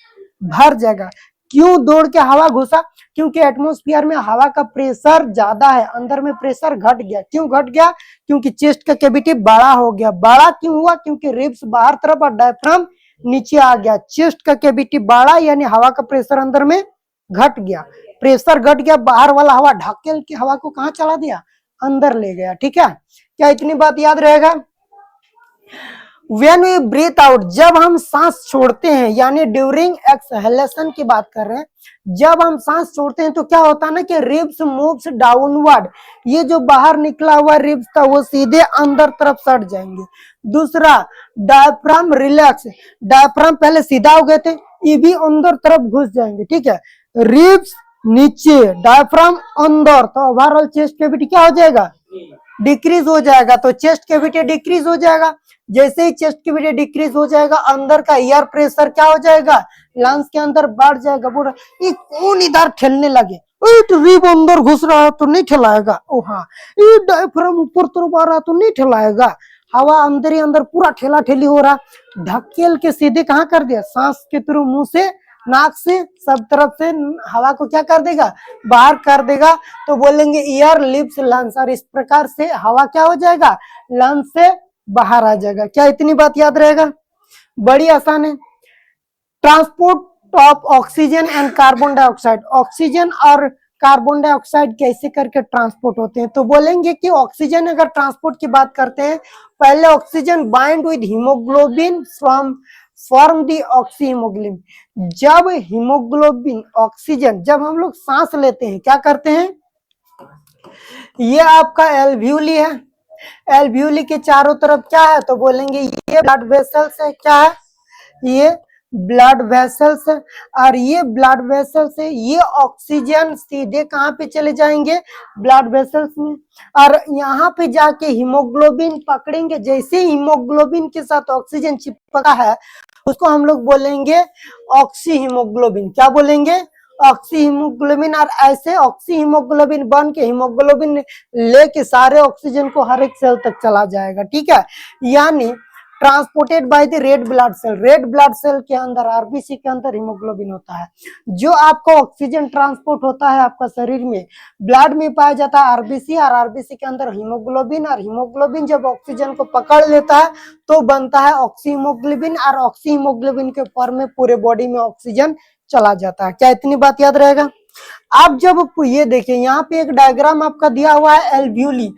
Speaker 1: भर जाएगा। क्यों दौड़ के हवा घुसा, क्योंकि एटमॉस्फेयर में हवा का प्रेशर ज्यादा है, अंदर में प्रेशर घट गया। क्यों घट गया, क्योंकि चेस्ट का कैविटी बड़ा हो गया। बड़ा क्यों हुआ, क्योंकि रिब्स बाहर तरफ और डायफ्राम नीचे आ गया। चेस्ट का कैविटी बड़ा यानी हवा का प्रेशर अंदर में घट गया, प्रेशर घट गया, बाहर वाला हवा ढकेल के हवा को कहां चला दिया, अंदर ले गया। ठीक है, क्या इतनी बात याद रहेगा। When we breathe out, जब हम सांस छोड़ते हैं, यानी ड्यूरिंग एक्सहेलेशन की बात कर रहे हैं, जब हम सांस छोड़ते हैं तो क्या होता है ना कि रिब्स मूव्स डाउनवर्ड, ये जो बाहर निकला हुआ रिब्स था वो सीधे अंदर तरफ सट जाएंगे। दूसरा, डायफ्राम रिलैक्स, डायफ्राम पहले सीधा हो गए थे, ये भी अंदर तरफ घुस जाएंगे। ठीक है, रिब्स नीचे, डायफ्राम अंदर, तो ओवरऑल चेस्ट कैविटी क्या हो जाएगा, डिक्रीज हो जाएगा। तो चेस्ट कैविटी डिक्रीज हो जाएगा। जैसे ही चेस्ट कैविटी डिक्रीज हो जाएगा, अंदर का एयर प्रेशर क्या हो जाएगा, लंग्स के अंदर बढ़ जाएगा। पूरा ये कौन इधर ठेलने लगे, रिब अंदर घुस रहा है तो नहीं ठेलाएगा, ओ हाँ, ये डायफ्राम ऊपर तरफ आ रहा तो नहीं ठेलाएगा, हवा अंदर ही अंदर पूरा ठेला ठेली हो रहा, ढकेल के सीधे कहाँ कर दिया, सांस के थ्रू, मुंह से, नाक से, सब तरफ से हवा को क्या कर देगा, बाहर कर देगा। तो बोलेंगे एयर लिव्स लंग्स, और इस प्रकार से हवा क्या हो जाएगा, लंग्स से बाहर आ जाएगा। क्या इतनी बात याद रहेगा, बड़ी आसान है। Transport of oxygen and carbon dioxide, oxygen और कार्बन डाइऑक्साइड कैसे करके ट्रांसपोर्ट होते हैं, तो बोलेंगे कि ऑक्सीजन अगर ट्रांसपोर्ट की बात करते हैं, पहले oxygen bind with haemoglobin from form the oxy haemoglobin. जब हीमोग्लोबिन, ऑक्सीजन, जब हम लोग सांस लेते हैं क्या करते हैं, ये आपका एल्वियोली है, एल्वियोली के चारों तरफ क्या है, तो बोलेंगे ये ब्लड वेसल्स है। क्या है, ये ब्लड वेसल्स है, और ये ब्लड वेसल्स से ये ऑक्सीजन सीधे कहाँ पे चले जाएंगे, ब्लड वेसल्स में, और यहाँ पे जाके हीमोग्लोबिन पकड़ेंगे। जैसे हीमोग्लोबिन के साथ ऑक्सीजन चिपका है उसको हम लोग बोलेंगे ऑक्सी हीमोग्लोबिन। क्या बोलेंगे, ऑक्सी हीमोग्लोबिन। और ऐसे ऑक्सी हीमोग्लोबिन बन के हीमोग्लोबिन लेके सारे ऑक्सीजन को हर एक सेल तक चला जाएगा। ठीक है, यानी transported by the red blood cell, red blood cell के अंदर, आरबीसी के अंदर हीमोग्लोबिन होता है। जो आपका ऑक्सीजन ट्रांसपोर्ट होता है आपका शरीर में, ब्लड में पाया जाता है आरबीसी, और आरबीसी के अंदर हीमोग्लोबिन, और हीमोग्लोबिन जब ऑक्सीजन को पकड़ लेता है तो बनता है ऑक्सी हीमोग्लोबिन, और ऑक्सी हीमोग्लोबिन के फॉर्म में पूरे बॉडी में ऑक्सीजन चला जाता है। क्या इतनी बात याद रहेगा। आप जब ये देखिए, यहाँ पे एक डायग्राम आपका दिया हुआ है, एल्वियोली,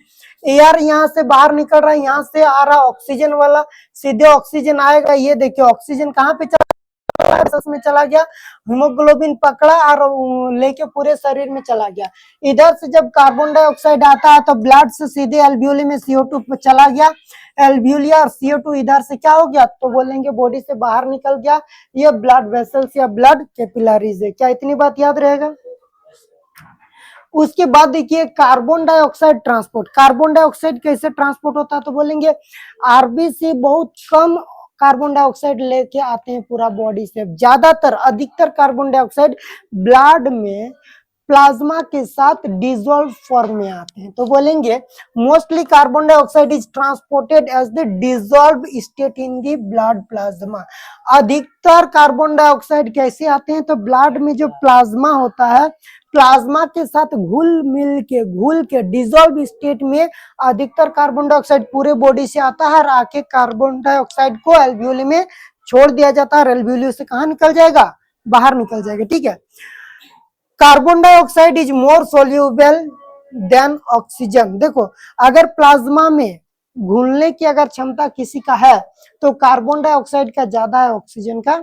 Speaker 1: एयर यहाँ से बाहर निकल रहा है, यहाँ से आ रहा ऑक्सीजन वाला, सीधे ऑक्सीजन आएगा। ये देखिए ऑक्सीजन कहाँ पे चला गया, में चला गया, हीमोग्लोबिन पकड़ा और लेके पूरे शरीर में चला गया। इधर से जब कार्बन डाइऑक्साइड आता है तो ब्लड से सीधे एल्वियोली में CO2 चला गया, एल्वियोली और CO2 इधर से क्या हो गया, तो बोलेंगे बॉडी से बाहर निकल गया। ये ब्लड वेसल्स या ब्लड कैपिलरीज है। क्या इतनी बात याद रहेगा। उसके बाद देखिए carbon dioxide transport, carbon dioxide कैसे ट्रांसपोर्ट होता है, तो बोलेंगे आरबीसी बहुत कम कार्बन डाइऑक्साइड लेके आते हैं पूरा बॉडी से, ज्यादातर अधिकतर कार्बन डाइऑक्साइड ब्लड में प्लाज्मा के साथ डिसॉल्व फॉर्म में आते हैं। तो बोलेंगे mostly carbon dioxide is transported as the dissolve state in the blood plasma. अधिकतर कार्बन डाइऑक्साइड कैसे आते हैं, तो ब्लड में जो प्लाज्मा होता है, प्लाज्मा के साथ घुल के डिसॉल्व स्टेट में अधिकतर कार्बन डाइऑक्साइड पूरे बॉडी से आता है, और आके कार्बन डाइऑक्साइड को एल्वियोली में छोड़ दिया जाता है, और एल्वियोली से कहाँ निकल जाएगा, बाहर निकल जाएगा। ठीक है, carbon dioxide is more soluble than oxygen. देखो अगर प्लाज्मा में घुलने की अगर क्षमता किसी का है तो कार्बन डाइऑक्साइड का ज्यादा है ऑक्सीजन का,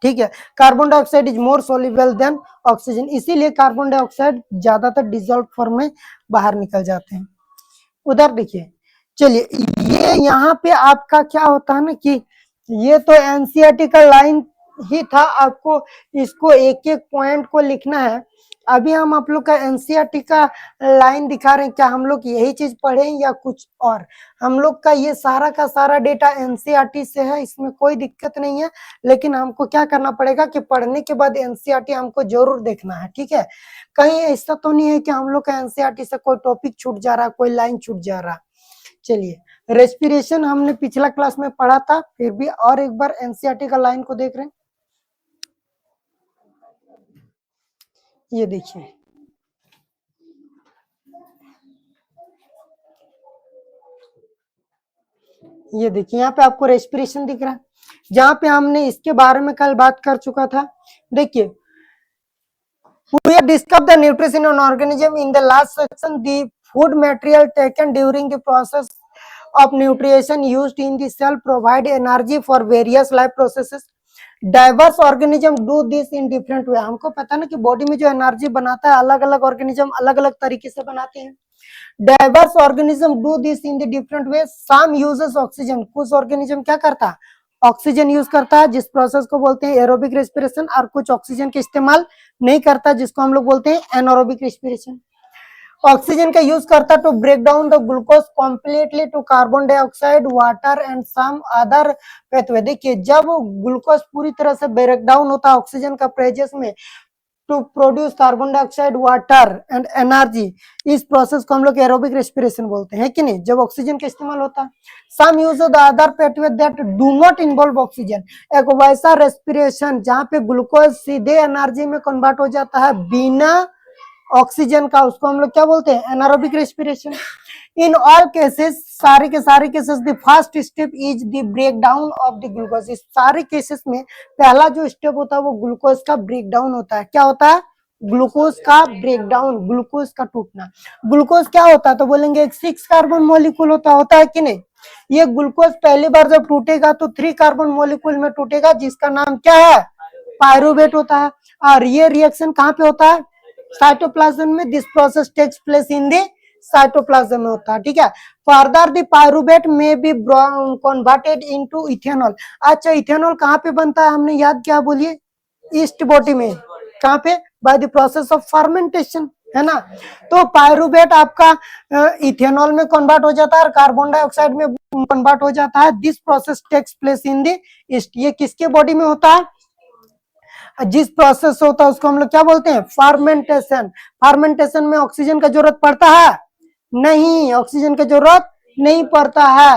Speaker 1: ठीक है। Carbon dioxide is more soluble than oxygen, इसीलिए कार्बन डाइऑक्साइड ज्यादातर डिजॉल्व फॉर्म में बाहर निकल जाते हैं। उधर देखिए, चलिए ये यहाँ पे आपका क्या होता है ना कि ये तो एनसीईआरटी का लाइन ही था, आपको इसको एक एक पॉइंट को लिखना है। अभी हम आप लोग का एनसीईआरटी का लाइन दिखा रहे हैं, क्या हम लोग यही चीज पढ़े या कुछ और? हम लोग का ये सारा का सारा डेटा एनसीईआरटी से है, इसमें कोई दिक्कत नहीं है, लेकिन हमको क्या करना पड़ेगा कि पढ़ने के बाद एनसीईआरटी हमको जरूर देखना है, ठीक है। कहीं ऐसा तो नहीं है कि हम लोग का एनसीईआरटी से कोई टॉपिक छूट जा रहा, कोई लाइन छूट जा रहा। चलिए रेस्पिरेशन हमने पिछला क्लास में पढ़ा था, फिर भी और एक बार एनसीईआरटी का लाइन को देख रहे हैं। ये देखिए, ये देखिए यहाँ पे आपको रेस्पिरेशन दिख रहा है, जहां पे हमने इसके बारे में कल बात कर चुका था। देखिए we have discussed the nutrition in organism in the last section. The food material taken during the process of nutrition used in the cell provide energy for various life processes. Diverse organism do this in different way. हमको पता ना कि बॉडी में जो एनर्जी बनाता है अलग अलग ऑर्गेनिज्म अलग अलग तरीके से बनाते हैं। Diverse organism do this in the different way. Some uses oxygen, कुछ ऑर्गेनिज्म क्या करता है ऑक्सीजन यूज करता है, जिस प्रोसेस को बोलते हैं एरोबिक रेस्पिरेशन, और कुछ ऑक्सीजन का इस्तेमाल नहीं करता, जिसको हम लोग बोलते हैं एनारोबिक रेस्पिरेशन। ऑक्सीजन का यूज करता to break down the glucose completely to carbon dioxide, water and some other pathway. देखिए जब ग्लूकोज पूरी तरह से ब्रेक डाउन होता है ऑक्सीजन का प्रेजेंस में to produce carbon dioxide, water and energy, इस प्रोसेस को हम लोग एरोबिक रेस्पिरेशन बोलते हैं, कि नहीं, जब ऑक्सीजन का इस्तेमाल होता है। Some use of the other pathway that do not involve oxygen, एक वैसा रेस्पिरेशन जहां पे ग्लूकोज सीधे एनर्जी में कन्वर्ट हो जाता है बिना ऑक्सीजन का, उसको हम लोग क्या बोलते हैं anaerobic respiration. In all cases, सारे के सारे cases, the first step is the break down of the glucose. इस सारे केसेस में पहला जो स्टेप होता है वो ग्लूकोज का ब्रेक डाउन होता है। क्या होता है ग्लूकोज का ब्रेक डाउन, ग्लूकोज का टूटना। ग्लूकोज क्या होता है तो बोलेंगे एक 6 कार्बन मॉलिक्यूल होता है कि नहीं। ये ग्लूकोज पहली बार जब टूटेगा तो 3 कार्बन मॉलिक्यूल में टूटेगा, जिसका नाम क्या है पायरुवेट होता है। और ये रिएक्शन कहाँ पे होता है साइटोप्लाज्म में। This process takes place in the cytoplasm में होता है, ठीक है। फर्दर द पायरुवेट में बी कन्वर्टेड इनटू इथेनॉल। अच्छा इथेनॉल कहाँ पे बनता है हमने याद किया, बोलिए ईस्ट बॉडी में। कहाँ पे by the process of fermentation, है ना। तो पायरुवेट आपका इथेनॉल में कन्वर्ट हो जाता है और कार्बन डाइऑक्साइड में कन्वर्ट हो जाता है। This process takes place in the yeast. ये किसके बॉडी में होता है, जिस प्रोसेस होता है उसको हम लोग क्या बोलते हैं फर्मेंटेशन। फर्मेंटेशन में ऑक्सीजन का जरूरत पड़ता है नहीं, ऑक्सीजन की जरूरत नहीं पड़ता है।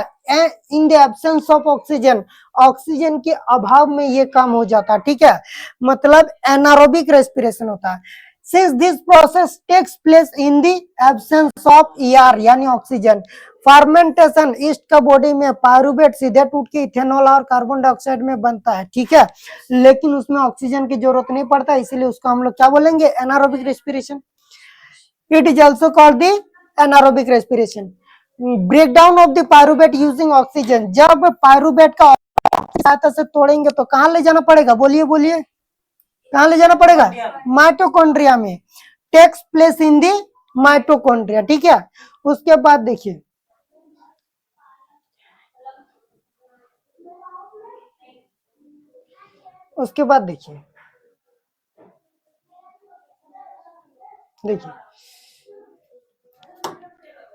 Speaker 1: इन the absence of oxygen, oxygen के अभाव में ये काम हो जाता है, ठीक है। मतलब एनारोबिक रेस्पिरेशन होता है। Since this process takes place in the absence of air यानी ऑक्सीजन। फर्मेंटेशन ईस्ट का बॉडी में पायरुवेट सीधे टूट के इथेनॉल और कार्बन डाइऑक्साइड में बनता है, ठीक है, लेकिन उसमें ऑक्सीजन की जरूरत नहीं पड़ता, इसीलिए उसको हम लोग क्या बोलेंगे anaerobic respiration. It is also called the anaerobic respiration. Breakdown of the pyruvate using oxygen. जब पायरुवेट का सहायता से तोड़ेंगे तो कहाँ ले जाना पड़ेगा, बोलिए बोलिए कहाँ ले जाना पड़ेगा माइटोकॉन्ड्रिया में। Takes place in the mitochondria, ठीक है। उसके बाद देखिए देखिए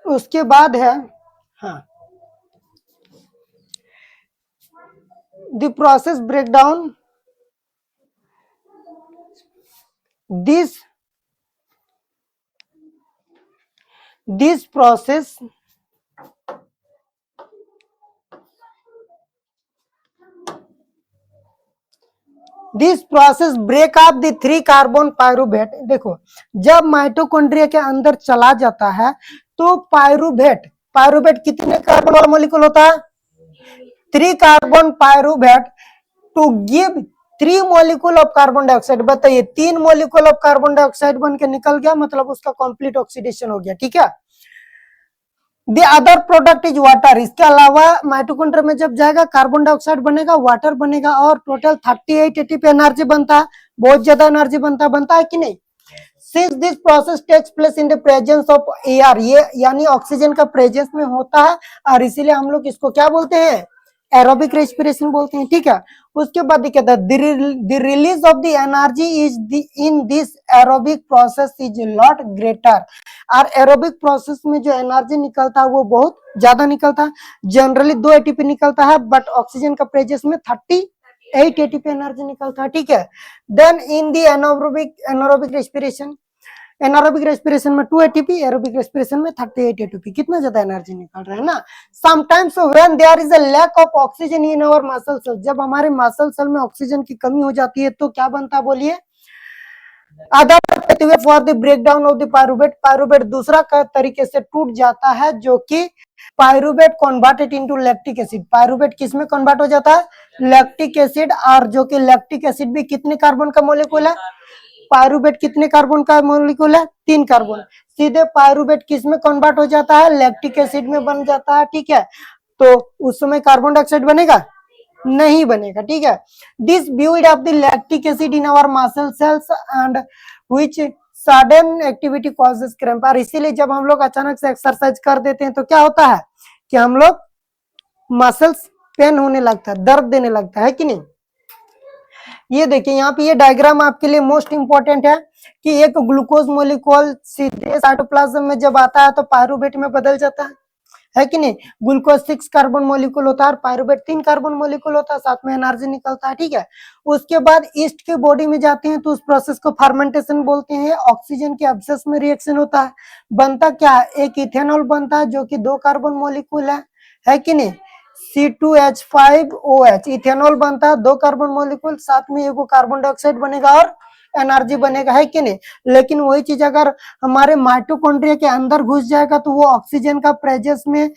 Speaker 1: उसके बाद है हाँ the process break down this process break up the 3 carbon pyruvate. देखो जब माइटोकॉन्ड्रिया के अंदर चला जाता है तो पायरुवेट कितने कार्बन वाला मॉलिक्यूल होता है 3 carbon pyruvate to give 3 molecule of carbon dioxide, बताइए 3 मॉलिक्यूल ऑफ कार्बन डाइऑक्साइड बन के निकल गया, मतलब उसका कंप्लीट ऑक्सीडेशन हो गया, ठीक है। The other product is water, इसके अलावा माइटोकॉन्ड्रिया में जब जाएगा कार्बन डाइऑक्साइड बनेगा, वाटर बनेगा और टोटल 38 एटीपी एनर्जी बनता है, बहुत ज्यादा एनर्जी बनता है कि नहीं। Since this process takes place in the presence of air, ये यानी ऑक्सीजन का प्रेजेंस में होता है और इसीलिए हम लोग इसको क्या बोलते हैं, एरोबिक रेस्पिरेशन बोलते हैं, ठीक है। उसके बाद कहता है the release of the energy is in this aerobic process is lot greater, और एरोबिक प्रोसेस में जो एनर्जी निकलता है वो बहुत ज्यादा निकलता है, जनरली 2 एटीपी निकलता है, बट ऑक्सीजन का प्रेजेंस में 38 एटीपी एनर्जी निकलता है, ठीक है। Then in the anaerobic respiration, anaerobic respiration में 2 एटीपी, एरोबिक रेस्पिरेशन में 38 एटीपी, कितना ज्यादा एनर्जी निकल रहा है ना। Sometimes when there is a lack of oxygen in our muscle cell, जब हमारे मसल सेल में ऑक्सीजन की कमी हो जाती है तो क्या बनता है, बोलिए, other for the breakdown of the pyruvate, pyruvate दूसरा तरीके से टूट जाता है, जो कि pyruvate converted into lactic acid, pyruvate किस में कन्वर्ट हो जाता है, लैक्टिक एसिड, और जो कि लैक्टिक एसिड भी कितने कार्बन का मॉलिक्यूल है, पायरुवेट कितने कार्बन का मॉलिक्यूल है, 3 कार्बन, सीधे पायरुवेट किस में कन्वर्ट हो जाता है, लैक्टिक एसिड में बन जाता है, ठीक है। तो उस समय कार्बन डाइऑक्साइड बनेगा, नहीं बनेगा, ठीक है। This build of the lactic acid in our muscle cells and which sudden activity causes cramp, और इसीलिए जब हम लोग अचानक से एक्सरसाइज कर देते हैं तो क्या होता है कि हम लोग मसल्स पेन होने लगता है, दर्द देने लगता है कि नहीं। ये देखिए यहाँ पे ये डायग्राम आपके लिए मोस्ट इंपॉर्टेंट है कि एक ग्लूकोज मॉलिक्यूल सीधे साइटोप्लाज्म में जब आता है तो पायरुवेट में बदल जाता है कि नहीं। ग्लूकोज 6 कार्बन मॉलिक्यूल होता है और पायरुवेट 3 कार्बन मॉलिक्यूल होता है, साथ में एनर्जी निकलता है, ठीक है। उसके बाद ईस्ट के बॉडी में जाते हैं तो उस प्रोसेस को फर्मेंटेशन बोलते हैं, ऑक्सीजन के एब्सेंस में रिएक्शन होता है, बनता क्या है, एक इथेनॉल बनता है जो कि 2 कार्बन मॉलिक्यूल है कि नहीं, C2H5OH, इथेनॉल बनता है 2 कार्बन मॉलिक्यूल, साथ में एगो कार्बन डाइऑक्साइड बनेगा और एनर्जी बनेगा, है कि नहीं। लेकिन वही चीज अगर हमारे माइटोकॉन्ड्रिया के अंदर घुस जाएगा तो वो ऑक्सीजन का प्रेजेंस में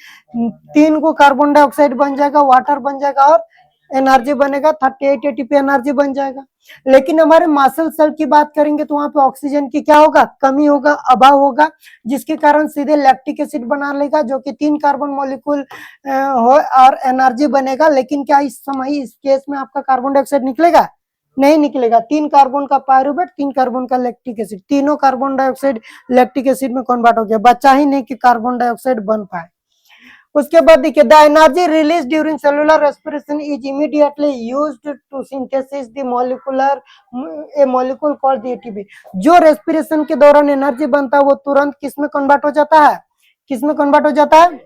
Speaker 1: 3 को कार्बन डाइऑक्साइड बन जाएगा, वाटर बन जाएगा और एनर्जी बनेगा, 38 एटीपी एनर्जी बन जाएगा। लेकिन हमारे मसल सेल की बात करेंगे तो वहां पे ऑक्सीजन की क्या होगा, कमी होगा, अभाव होगा, जिसके कारण सीधे लैक्टिक एसिड बना लेगा जो कि 3 कार्बन मॉलिक्यूल हो और एनर्जी बनेगा। लेकिन क्या इस समय इस केस में आपका कार्बन डाइऑक्साइड निकलेगा, नहीं निकलेगा। 3 कार्बन का पायरुवेट, 3 कार्बन का लैक्टिक एसिड, तीनों कार्बन डाइऑक्साइड लैक्टिक एसिड में कन्वर्ट हो गया, बचा ही नहीं कि कार्बन डाइऑक्साइड बन पाए। उसके बाद देखिए the energy release during cellular respiration is immediately used to synthesis the molecular a molecule called the ATP, जो रेस्पिरेशन के दौरान एनर्जी बनता है वो तुरंत किस में कन्वर्ट हो जाता है, किस में कन्वर्ट हो जाता है,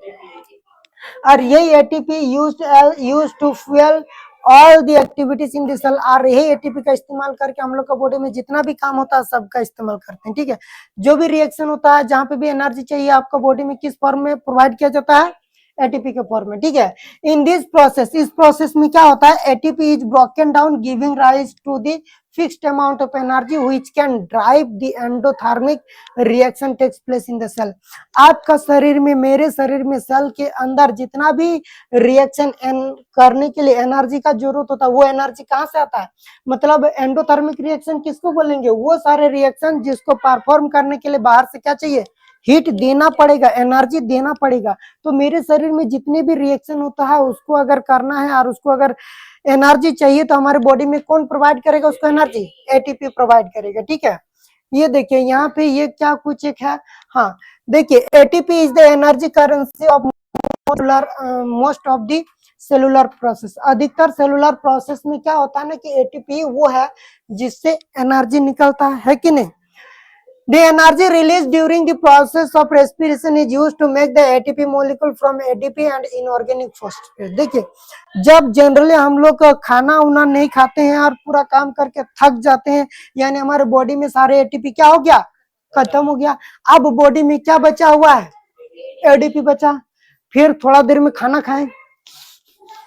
Speaker 1: और यही ATP used to fuel all the activities in the cell, और यही एटीपी का इस्तेमाल करके हम लोग का बॉडी में जितना भी काम होता है सबका इस्तेमाल करते हैं, ठीक है। जो भी रिएक्शन होता है, जहां पे भी एनर्जी चाहिए आपका बॉडी में किस फॉर्म में प्रोवाइड किया जाता है, एटीपी के फॉर्म में, ठीक है। इन दिस प्रोसेस, इस प्रोसेस में क्या होता है, ATP is broken down giving rise to the fixed amount of energy which can drive the endothermic reaction takes place in the cell. आपका शरीर में, मेरे शरीर में, सेल के अंदर जितना भी रिएक्शन करने के लिए एनर्जी का जरूरत होता है वो एनर्जी कहाँ से आता है, मतलब एंडोथर्मिक रिएक्शन किसको बोलेंगे, वो सारे रिएक्शन जिसको परफॉर्म करने के लिए बाहर से क्या चाहिए, हीट देना पड़ेगा, एनर्जी देना पड़ेगा। तो मेरे शरीर में जितने भी रिएक्शन होता है उसको अगर करना है और उसको अगर एनर्जी चाहिए तो हमारे बॉडी में कौन प्रोवाइड करेगा उसको एनर्जी, एटीपी प्रोवाइड करेगा, ठीक है। ये देखिए यहाँ पे ये क्या कुछ एक है, हाँ देखिए ATP is the energy currency of most of the cellular process. अधिकतर सेलुलर प्रोसेस में क्या होता है ना कि एटीपी वो है जिससे एनर्जी निकलता है कि नहीं। The energy released during the process of respiration is used to make the ATP molecule from ADP and inorganic phosphate। देखिए जब जनरली हम लोग खाना उना नहीं खाते हैं और पूरा काम करके थक जाते हैं, यानी हमारे बॉडी में सारे एटीपी क्या हो गया, खत्म हो गया। अब बॉडी में क्या बचा हुआ है, एडीपी बचा। फिर थोड़ा देर में खाना खाएं,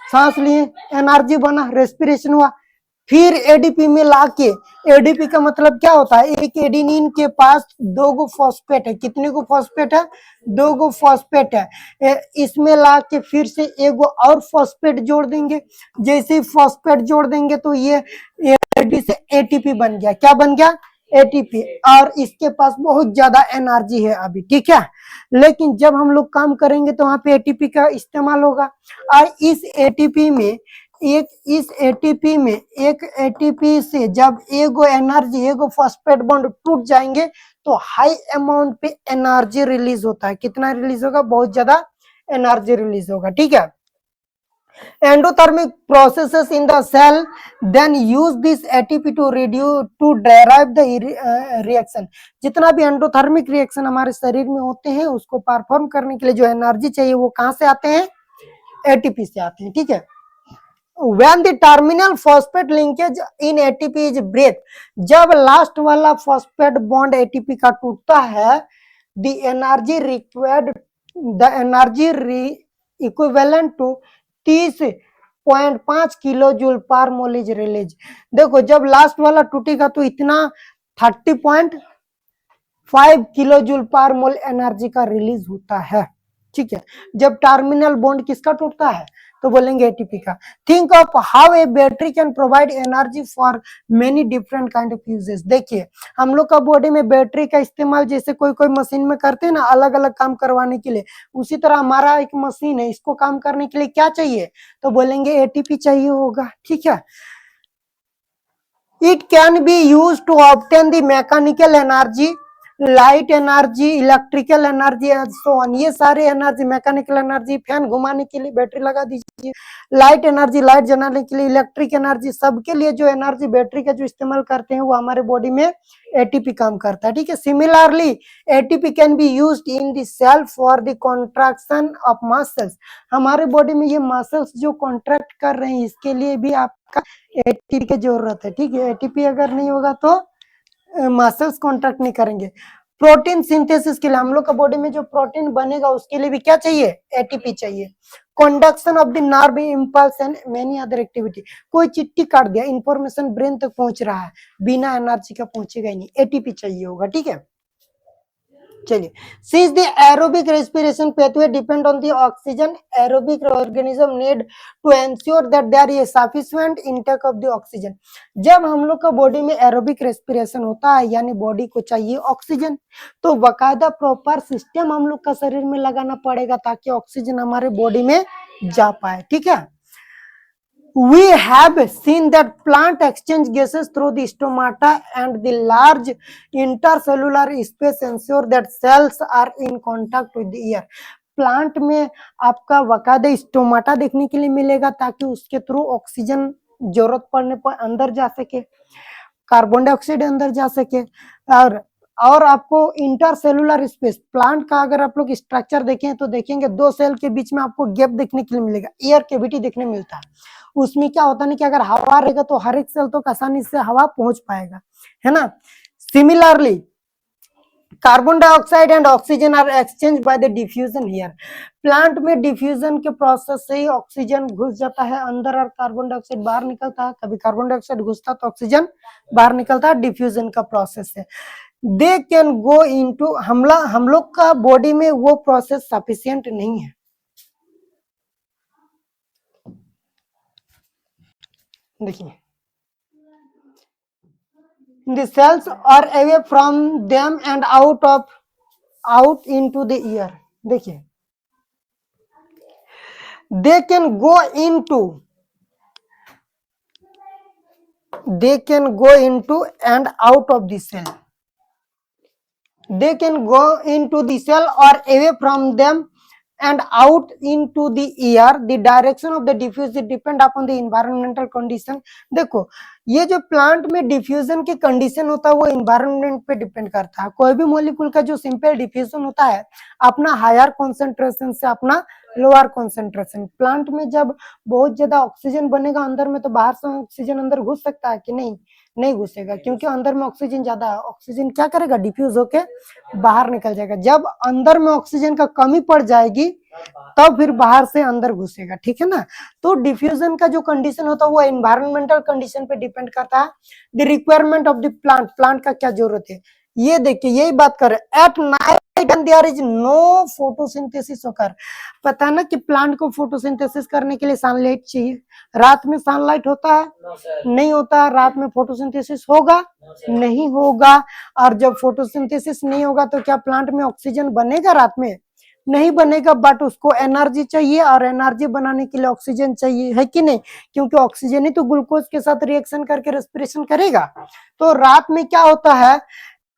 Speaker 1: सांस लिए, एनर्जी बना, रेस्पिरेशन हुआ, फिर एडीपी में लाके, एडीपी का मतलब क्या होता है, एक एडेनिन के पास 2 गो फॉस्फेट है, कितने को फॉस्फेट है, 2 गो फॉस्फेट है, इसमें लाके फिर से 1 गो और फॉस्फेट जोड़ देंगे। जैसे ही फॉस्फेट जोड़ देंगे तो ये AD से ATP बन गया। क्या बन गया? ATP। और इसके पास बहुत ज्यादा एनर्जी है अभी, ठीक है। लेकिन जब हम लोग काम करेंगे तो वहां पे ATP का इस्तेमाल होगा। और इस ATP में एक ATP से जब एगो एनर्जी, एगो फॉस्फेट बॉन्ड टूट जाएंगे तो हाई अमाउंट पे एनर्जी रिलीज होता है। कितना रिलीज होगा? बहुत ज्यादा एनर्जी रिलीज होगा, ठीक है। Endothermic processes in the cell then use this ATP to derive the reaction। जितना भी एंडोथर्मिक रिएक्शन हमारे शरीर में होते हैं उसको परफॉर्म करने के लिए जो एनर्जी चाहिए वो कहां से आते हैं? ATP से आते हैं, ठीक है। When the terminal phosphate linkage in ATP is break, जब लास्ट वाला फॉस्फेट बॉन्ड ATP का टूटता है, the energy required, the energy equivalent to 30.5 kilo joule पर मोल इज रिलीज। देखो जब लास्ट वाला टूटेगा तो इतना 30.5 किलो जूल पर मोल एनर्जी का रिलीज होता है, ठीक है। जब टर्मिनल बॉन्ड किसका टूटता है तो बोलेंगे ATP का। Think of how a battery can provide energy for many different kind of uses. देखिए हम लोग का बॉडी में बैटरी का इस्तेमाल जैसे कोई कोई मशीन में करते हैं ना, अलग अलग काम करवाने के लिए, उसी तरह हमारा एक मशीन है, इसको काम करने के लिए क्या चाहिए तो बोलेंगे ATP चाहिए होगा, ठीक है। It can be use to obtain the mechanical energy, light energy, electrical energy, so on. ये सारे एनर्जी, मैकेनिकल एनर्जी फैन घुमाने के लिए बैटरी लगा दीजिए, लाइट एनर्जी लाइट जलाने के लिए, इलेक्ट्रिक एनर्जी, सबके लिए जो एनर्जी बैटरी का जो इस्तेमाल करते हैं वो हमारे बॉडी में ATP काम करता है, ठीक है। Similarly ATP can be used in the cell for the contraction of muscles. हमारे बॉडी में ये मसल्स जो कॉन्ट्रैक्ट कर रहे हैं इसके लिए भी आपका ATP की जरूरत है, ठीक है। ATP अगर नहीं होगा तो मसल्स कॉन्ट्रैक्ट नहीं करेंगे। प्रोटीन सिंथेसिस के लिए हम लोग का बॉडी में जो प्रोटीन बनेगा उसके लिए भी क्या चाहिए? ATP चाहिए। Conduction of the nerve impulse and many other activity. कोई चिट्ठी काट दिया, इंफॉर्मेशन ब्रेन तक पहुंच रहा है, बिना एनर्जी का पहुंचेगा ही नहीं, ATP चाहिए होगा, ठीक है। चलिए, since the aerobic respiration pathway depend on the oxygen, aerobic organism need to ensure that there is sufficient intake of the oxygen। जब हम लोग का बॉडी में एरोबिक रेस्पिरेशन होता है यानी बॉडी को चाहिए ऑक्सीजन, तो बकायदा प्रॉपर सिस्टम हम लोग का शरीर में लगाना पड़ेगा ताकि ऑक्सीजन हमारे बॉडी में जा पाए, ठीक है। We have seen that plant exchange gases through the stomata and the large intercellular space ensure that cells are in contact with the air। Plant में आपका बकायदा स्टोमाटा देखने के लिए मिलेगा ताकि उसके थ्रू ऑक्सीजन जरूरत पड़ने पर अंदर जा सके, कार्बन डाइऑक्साइड अंदर जा सके। और आपको इंटरसेलुलर स्पेस, प्लांट का अगर आप लोग स्ट्रक्चर देखें तो देखेंगे दो सेल के बीच में आपको गैप देखने के लिए मिलेगा, एयर कैविटी देखने मिलता है। उसमें क्या होता है कि अगर हवा रहेगा तो हर एक सेल तो आसानी से हवा पहुंच पाएगा, है ना। Similarly carbon dioxide and oxygen are exchange by the diffusion here. Plant में डिफ्यूजन के प्रोसेस से ही ऑक्सीजन घुस जाता है अंदर और कार्बन डाइऑक्साइड बाहर निकलता है। कभी कार्बन डाइऑक्साइड घुसता तो ऑक्सीजन बाहर निकलता है, डिफ्यूजन का प्रोसेस है। दे कैन गो इनटू, हम लोग का बॉडी में वो प्रोसेस सफिशिएंट नहीं है। देखिए, the cells are away from them and out into the air। देखिए, they can go into and out of the cell। They can go into the cell or away from them and out into the air। The direction of the diffusion depend upon the environmental condition। देखो ये जो प्लांट में डिफ्यूजन की कंडीशन होता है वो एनवायरनमेंट पे डिपेंड करता है। कोई भी मॉलिक्यूल का जो सिंपल डिफ्यूजन होता है अपना हायर कॉन्सेंट्रेशन से अपना लोअर कॉन्सेंट्रेशन। प्लांट में जब बहुत ज्यादा ऑक्सीजन बनेगा अंदर में तो बाहर से ऑक्सीजन अंदर घुस सकता है कि नहीं? नहीं घुसेगा, क्योंकि अंदर में ऑक्सीजन ज्यादा है। ऑक्सीजन क्या करेगा? डिफ्यूज होके बाहर निकल जाएगा। जब अंदर में ऑक्सीजन का कमी पड़ जाएगी तब फिर बाहर से अंदर घुसेगा, ठीक है ना। तो डिफ्यूजन का जो कंडीशन होता है वो एनवायरमेंटल कंडीशन पे डिपेंड करता है। The requirement of the plant, plant का क्या जरूरत है ये देखिए, यही बात कर रहे हैं। At night there is no photosynthesis occur। पता है ना कि प्लांट को फोटोसिंथेसिस करने के लिए सनलाइट चाहिए। रात में सनलाइट होता है? नहीं होता। रात में फोटोसिंथेसिस होगा? नहीं होगा। और जब फोटोसिंथेसिस नहीं होगा तो क्या प्लांट में ऑक्सीजन बनेगा रात में? नहीं बनेगा। बट उसको एनर्जी चाहिए, और एनर्जी बनाने के लिए ऑक्सीजन चाहिए, है कि नहीं? क्योंकि ऑक्सीजन ही तो ग्लूकोज के साथ रिएक्शन करके रेस्पिरेशन करेगा। तो रात में क्या होता है,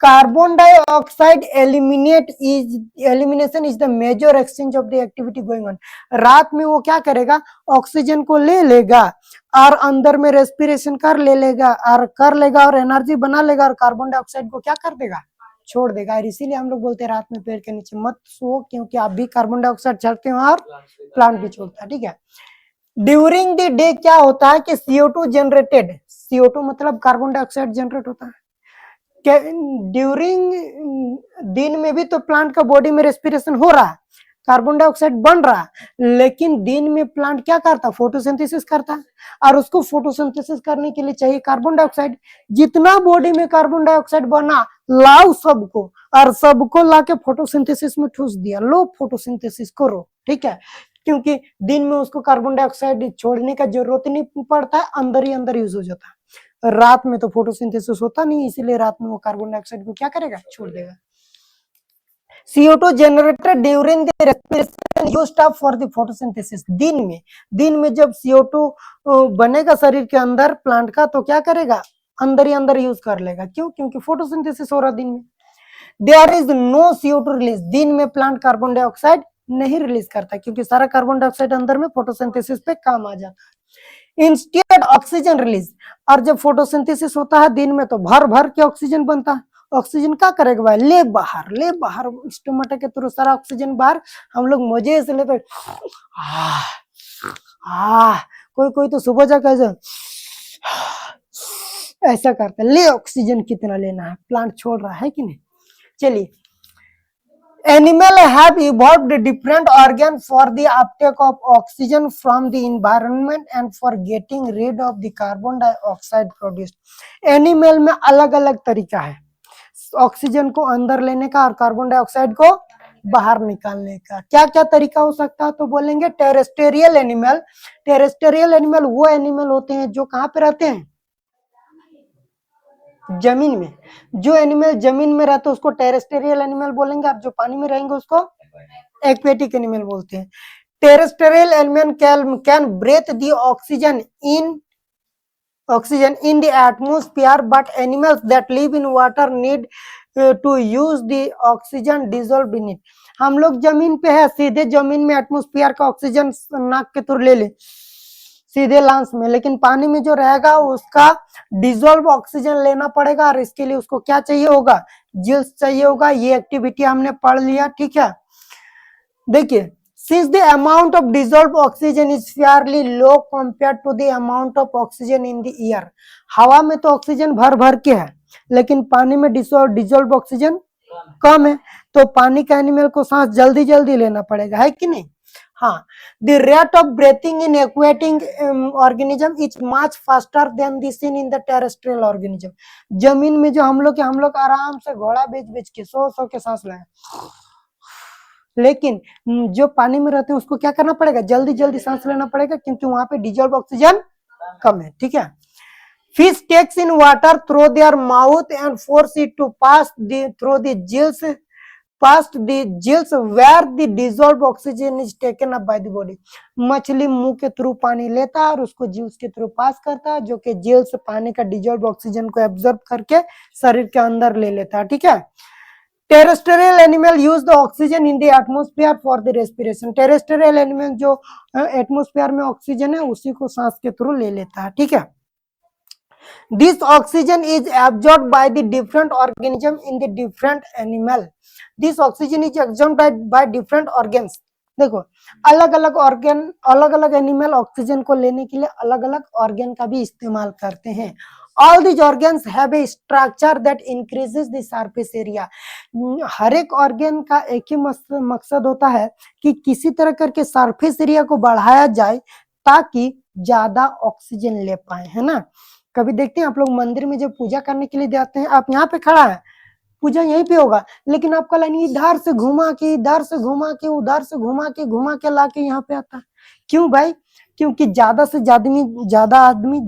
Speaker 1: carbon dioxide elimination is the major exchange of the activity going on. रात में वो क्या करेगा, ऑक्सीजन को ले लेगा और अंदर में रेस्पिरेशन कर लेगा और एनर्जी बना लेगा, और कार्बन डाइऑक्साइड को क्या कर देगा, छोड़ देगा। और इसीलिए हम लोग बोलते हैं रात में पेड़ के नीचे मत सो, क्योंकि आप भी कार्बन डाइऑक्साइड छोड़ते हो और प्लांट भी छोड़ता है। ठीक है। ड्यूरिंग द डे क्या होता है कि CO2 जनरेटेड, CO2 मतलब कार्बन डाइऑक्साइड जनरेट होता है। ड्यूरिंग दिन में भी तो प्लांट का बॉडी में रेस्पिरेशन हो रहा है, कार्बन डाइऑक्साइड बन रहा है, लेकिन दिन में प्लांट क्या करता है, फोटोसिंथेसिस करता है, और उसको फोटोसिंथेसिस करने के लिए चाहिए कार्बन डाइऑक्साइड। जितना बॉडी में कार्बन डाइऑक्साइड बना, लाओ सबको, और सबको लाके फोटोसिंथेसिस में ठूस दिया, लो फोटोसिंथेसिस करो। ठीक है। क्योंकि दिन में उसको कार्बन डाइऑक्साइड छोड़ने का जरूरत नहीं पड़ता है, अंदर ही अंदर यूज हो जाता है। रात में तो फोटोसिंथेसिस होता नहीं, इसीलिए रात में वो कार्बन डाइऑक्साइड को क्या करेगा, छोड़ देगा। CO2 generated during the respiration used up for the photosynthesis। दिन में जब CO2 बनेगा शरीर के अंदर प्लांट का, तो क्या करेगा, अंदर ही अंदर यूज कर लेगा। क्यों? क्योंकि फोटोसिंथेसिस हो रहा दिन में। There is no CO2 release. दिन में प्लांट कार्बन डाइऑक्साइड नहीं रिलीज करता, क्योंकि सारा कार्बन डाइऑक्साइड अंदर में फोटोसिंथेसिस पे काम आ जाता है। Instead oxygen release. और जब फोटोसिंथेसिस होता है दिन में, तो भर भर के ऑक्सीजन बनता है। ऑक्सीजन क्या करेगा भाई, ले बाहर स्टोमेटा के थ्रू सारा ऑक्सीजन बाहर, हम लोग मजे से लेते। कोई तो सुबह जाकर ऐसा करता है, ले ऑक्सीजन कितना लेना है, प्लांट छोड़ रहा है कि नहीं। चलिए, animal have evolved different organ for the uptake of oxygen from the environment and for getting rid of the carbon dioxide produced। Animal में अलग अलग तरीका है ऑक्सीजन को अंदर लेने का और कार्बन डाइऑक्साइड को बाहर निकालने का। क्या क्या तरीका हो सकता है, तो बोलेंगे टेरेस्टेरियल एनिमल। टेरेस्टेरियल एनिमल वो एनिमल होते हैं जो कहाँ पे रहते हैं, जमीन में। जो एनिमल जमीन में रहते हैं उसको टेरेस्टेरियल एनिमल बोलेंगे, और जो पानी में रहेंगे उसको एक्वेटिक एनिमल बोलते हैं। Terrestrial animal can breathe the oxygen in the atmosphere, but animals that live in water need to use the oxygen dissolved in it। हम लोग जमीन पे है, सीधे जमीन में एटमोस्फियर का ऑक्सीजन नाक के थ्रू ले सीधे लंग्स में, लेकिन पानी में जो रहेगा उसका डिजोल्व ऑक्सीजन लेना पड़ेगा, और इसके लिए उसको क्या चाहिए होगा, जिल्स चाहिए होगा। ये एक्टिविटी हमने पढ़ लिया। ठीक है। देखिए, since the amount of dissolved oxygen is fairly low compared to the amount of oxygen in the air। हवा में तो ऑक्सीजन भर भर के है, लेकिन पानी में डिजोल्व ऑक्सीजन कम है, तो पानी का एनिमल को सांस जल्दी जल्दी लेना पड़ेगा, है कि नहीं। हाँ, the rate of breathing in aquatic organism is much faster than the seen in the terrestrial organism। जमीन में जो हम लोग आराम से घोड़ा बेच के सौ के सांस लें, लेकिन जो पानी में रहते हैं उसको क्या करना पड़ेगा, जल्दी जल्दी सांस लेना पड़ेगा, क्योंकि वहां पे डिजोल्व ऑक्सीजन कम है। ठीक है। Fish takes in water through their mouth and force it to pass through the gills past the gills where the dissolved oxygen is taken up by the body। मछली मुंह के थ्रू पानी लेता है और उसको जिल्स के थ्रू पास करता है, जो कि जिल्स पानी का डिजोल्व ऑक्सीजन को एब्जॉर्ब करके शरीर के अंदर ले लेता है। ठीक है। Terrestrial animal use the oxygen in the atmosphere for the respiration. Terrestrial animal जो एटमोस्फियर में ऑक्सीजन है उसी को सांस के थ्रू ले लेता है। ठीक है। This oxygen is absorbed by the different organism in the different animal। This oxygen is absorbed by different organs। देखो, अलग अलग ऑर्गन, अलग अलग एनिमल ऑक्सीजन को लेने के लिए अलग अलग ऑर्गन का भी इस्तेमाल करते हैं। All these organs have a structure that increases the surface area। हर एक ऑर्गन का एक ही मकसद होता है कि किसी तरह करके सरफेस एरिया को बढ़ाया जाए ताकि ज्यादा ऑक्सीजन ले पाए, है ना। कभी देखते हैं आप लोग मंदिर में जब पूजा करने के लिए जाते हैं, आप यहाँ पे खड़ा है पूजा यहीं पे होगा, लेकिन आपका लाइन इधर से घुमा के, इधर से घुमा के, उधर से घुमा के ला के यहाँ पे आता है। क्यों भाई? क्योंकि ज्यादा से ज्यादा आदमी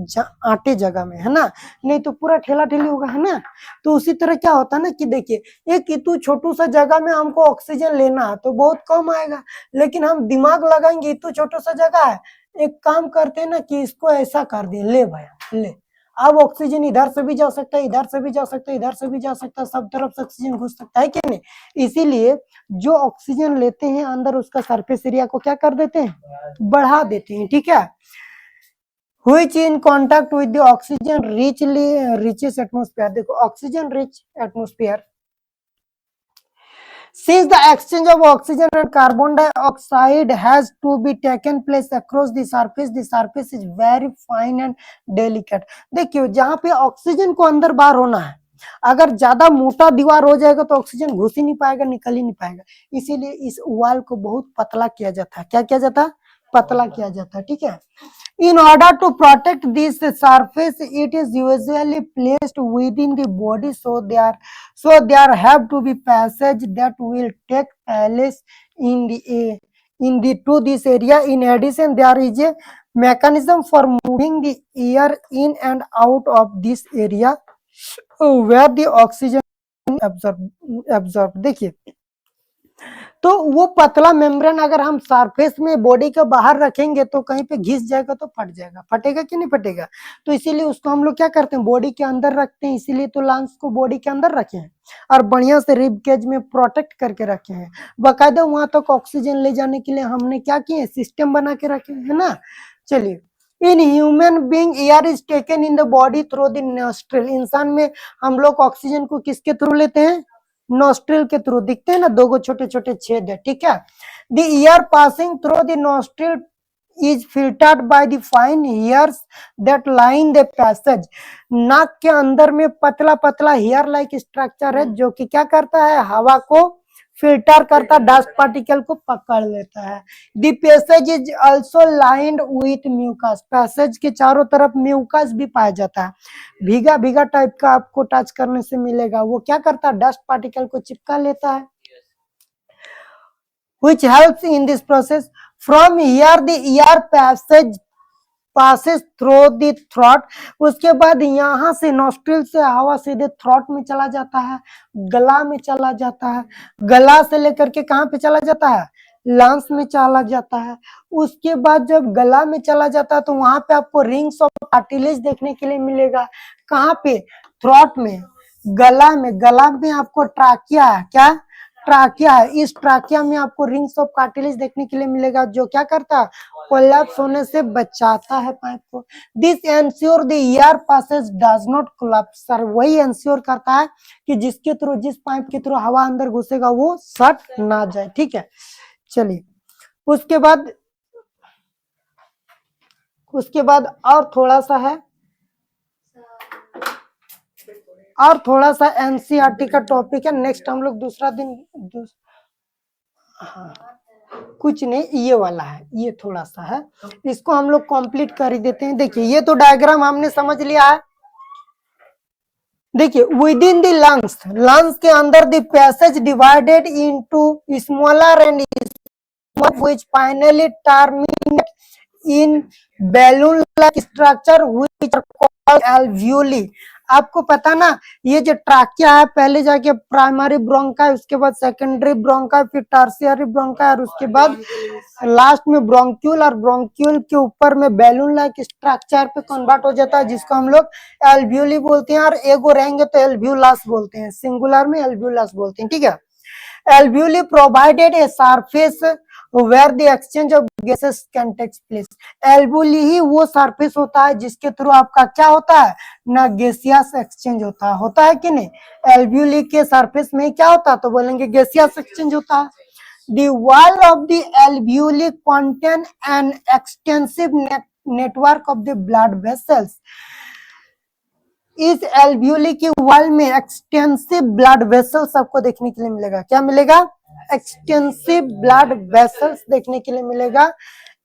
Speaker 1: आटे जगह में है ना, नहीं तो पूरा ठेला ठेली होगा, है ना। तो उसी तरह क्या होता है ना कि देखिए एक इतू छोटू सा जगह में हमको ऑक्सीजन लेना है तो बहुत कम आएगा, लेकिन हम दिमाग लगाएंगे इतू छोटू सा जगह है, एक काम करते हैं ना कि इसको ऐसा कर दिए, ले भैया ले, अब ऑक्सीजन इधर से भी जा सकता है, इधर से भी जा सकता है, इधर से भी जा सकता है, सब तरफ से ऑक्सीजन घुस सकता है कि नहीं। इसीलिए जो ऑक्सीजन लेते हैं अंदर उसका सरफेस एरिया को क्या कर देते हैं, बढ़ा देते हैं, ठीक है। Which in contact with the oxygen reaches atmosphere, देखो oxygen rich atmosphere, since the exchange of oxygen and carbon dioxide has to be taken place across the surface is very fine and delicate। देखियो जहां पे ऑक्सीजन को अंदर बाहर होना है, अगर ज्यादा मोटा दीवार हो जाएगा तो ऑक्सीजन घुस ही नहीं पाएगा, निकल ही नहीं पाएगा, इसीलिए इस वाल को बहुत पतला किया जाता है। क्या किया जाता है? पतला किया जाता है, ठीक है। In order to protect this surface, it is usually placed within the body, so there have to be passage that will take place in the to this area. In addition, there is a mechanism for moving the air in and out of this area where the oxygen absorbed। देखिए तो वो पतला मेम्ब्रेन अगर हम सरफेस में बॉडी के बाहर रखेंगे तो कहीं पे घिस जाएगा तो फट जाएगा, फटेगा कि नहीं फटेगा। तो इसीलिए उसको हम लोग क्या करते हैं, बॉडी के अंदर रखते हैं, इसीलिए तो लंग्स को बॉडी के अंदर रखे हैं और बढ़िया से रिब केज में प्रोटेक्ट करके रखे हैं। बाकायदा वहां तक ऑक्सीजन ले जाने के लिए हमने क्या किए, सिस्टम बना के रखे है ना। चलिए, in human being air is taken in the body through the nostril. इंसान में हम लोग ऑक्सीजन को किसके थ्रू लेते हैं, नॉस्ट्रिल के थ्रू। दिखते हैं ना दो छोटे छोटे छेद है, ठीक है। The air passing through the nostril is filtered by the fine hairs that line the passage. नाक के अंदर में पतला पतला हेयर लाइक स्ट्रक्चर है जो कि क्या करता है, हवा को फिल्टर करता, डस्ट पार्टिकल को पकड़ लेता है। The passage is also lined with mucus. Passage के चारों तरफ म्यूकस भी पाया जाता है, भीगा भीगा टाइप का आपको टच करने से मिलेगा। वो क्या करता है, डस्ट पार्टिकल को चिपका लेता है। which helps in this process। from here the air passage passes through the throat। उसके बाद यहाँ से नॉस्ट्रिल से हवा सीधे थ्रोट में चला जाता है, गला में चला जाता है, गला से लेकर के कहाँ पे चला जाता है, लंग्स में चला जाता है। उसके बाद जब गला में चला जाता है तो वहां पे आपको रिंग्स ऑफ कार्टिलेज देखने के लिए मिलेगा। कहाँ पे, थ्रोट में, गला में। गला में आपको ट्राकिया है, क्या ट्राकिया है, इस ट्राकिया में आपको रिंग्स ऑफ कार्टिलेज देखने के लिए मिलेगा जो क्या करता है, कोलैप्स होने से बचाता है पाइप को। This ensure the air passage does not collapse. Sir वही एंश्योर करता है कि जिसके थ्रू, जिस पाइप के थ्रू हवा अंदर घुसेगा वो सट ना जाए, ठीक है। चलिए, उसके बाद और थोड़ा सा एनसीईआरटी का टॉपिक है। नेक्स्ट हम लोग दूसरा दिन हाँ कुछ नहीं, ये वाला है, ये थोड़ा सा है, इसको हम लोग कंप्लीट कर ही देते हैं। देखिए ये तो डायग्राम हमने समझ लिया है। देखिए विद इन द लंग्स के अंदर the passage divided into smaller and which finally terminate in balloon like structure which are called alveoli। आपको पता ना, ये जो ट्राकिया है पहले जाके प्राइमरी ब्रोंका, उसके बाद सेकेंडरी ब्रोंका, फिर टर्शियरी ब्रोंका, और उसके बाद लास्ट में ब्रोंक्यूल, और ब्रोंक्यूल के ऊपर में बैलून लाइक स्ट्रक्चर पे कन्वर्ट हो जाता है जिसको हम लोग एल्व्यूली बोलते हैं, और एगो रहेंगे तो एल्व्यूलस बोलते हैं, सिंगुलर में एल्व्यूलस बोलते हैं, ठीक है। Alveoli provided a surface where the exchange of gases can take place। Alveoli ही वो सरफेस होता है जिसके थ्रू आपका क्या होता है ना, गैसियस एक्सचेंज होता है कि नहीं। एल्व्यूली के सरफेस में क्या होता है तो बोलेंगे गैसियस एक्सचेंज होता है। The wall of the alveoli contain an extensive network of the blood vessels। इस एल्व्यूली की वॉल में एक्सटेंसिव ब्लड वेसल्स आपको देखने के लिए मिलेगा। क्या मिलेगा, एक्सटेंसिव ब्लड वेसल्स देखने के लिए मिलेगा।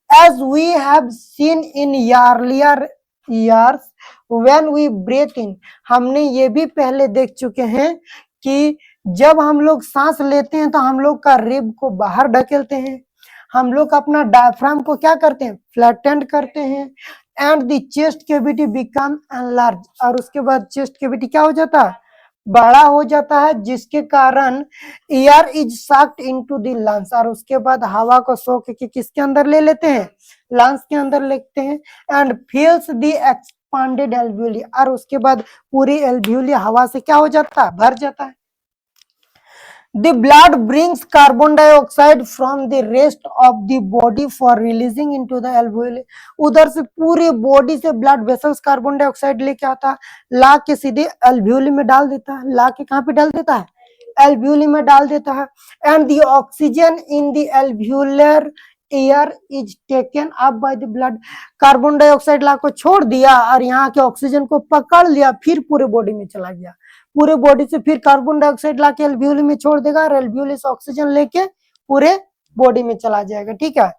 Speaker 1: As we have seen in earlier years when we breathe in. हमने ये भी पहले देख चुके हैं कि जब हम लोग सांस लेते हैं तो हम लोग का रिब को बाहर ढकेलते हैं, हम लोग अपना डायफ्राम को क्या करते हैं, फ्लैटेंड करते हैं, and the chest cavity become enlarge, और उसके बाद चेस्ट कैविटी क्या हो जाता है, बड़ा हो जाता है, जिसके कारण air is sucked into the lungs, और उसके बाद हवा को सोख के किसके अंदर ले लेते हैं, लंग्स के अंदर लेते हैं, एंड फिल्स द एक्सपांडेड एल्वियोली, और उसके बाद पूरी एल्वियोली हवा से क्या हो जाता है, भर जाता है। The blood brings carbon dioxide from the rest of the body for releasing into the alveoli. उधर से पूरे बॉडी से ब्लड वेसल्स कार्बन डाइऑक्साइड लेके आता है, ला के सीधे एल्वियोली में डाल देता है, ला के कहाँ पे डाल देता है, एल्वियोली में डाल देता है, and the oxygen in the alveolar air is taken up by the blood, carbon dioxide ला को छोड़ दिया और यहाँ के ऑक्सीजन को पकड़ लिया, फिर पूरे बॉडी में चला गया, पूरे बॉडी से फिर कार्बन डाइऑक्साइड लाके एल्वियोली में छोड़ देगा और एल्वियोली से ऑक्सीजन लेके पूरे बॉडी में चला जाएगा, ठीक है।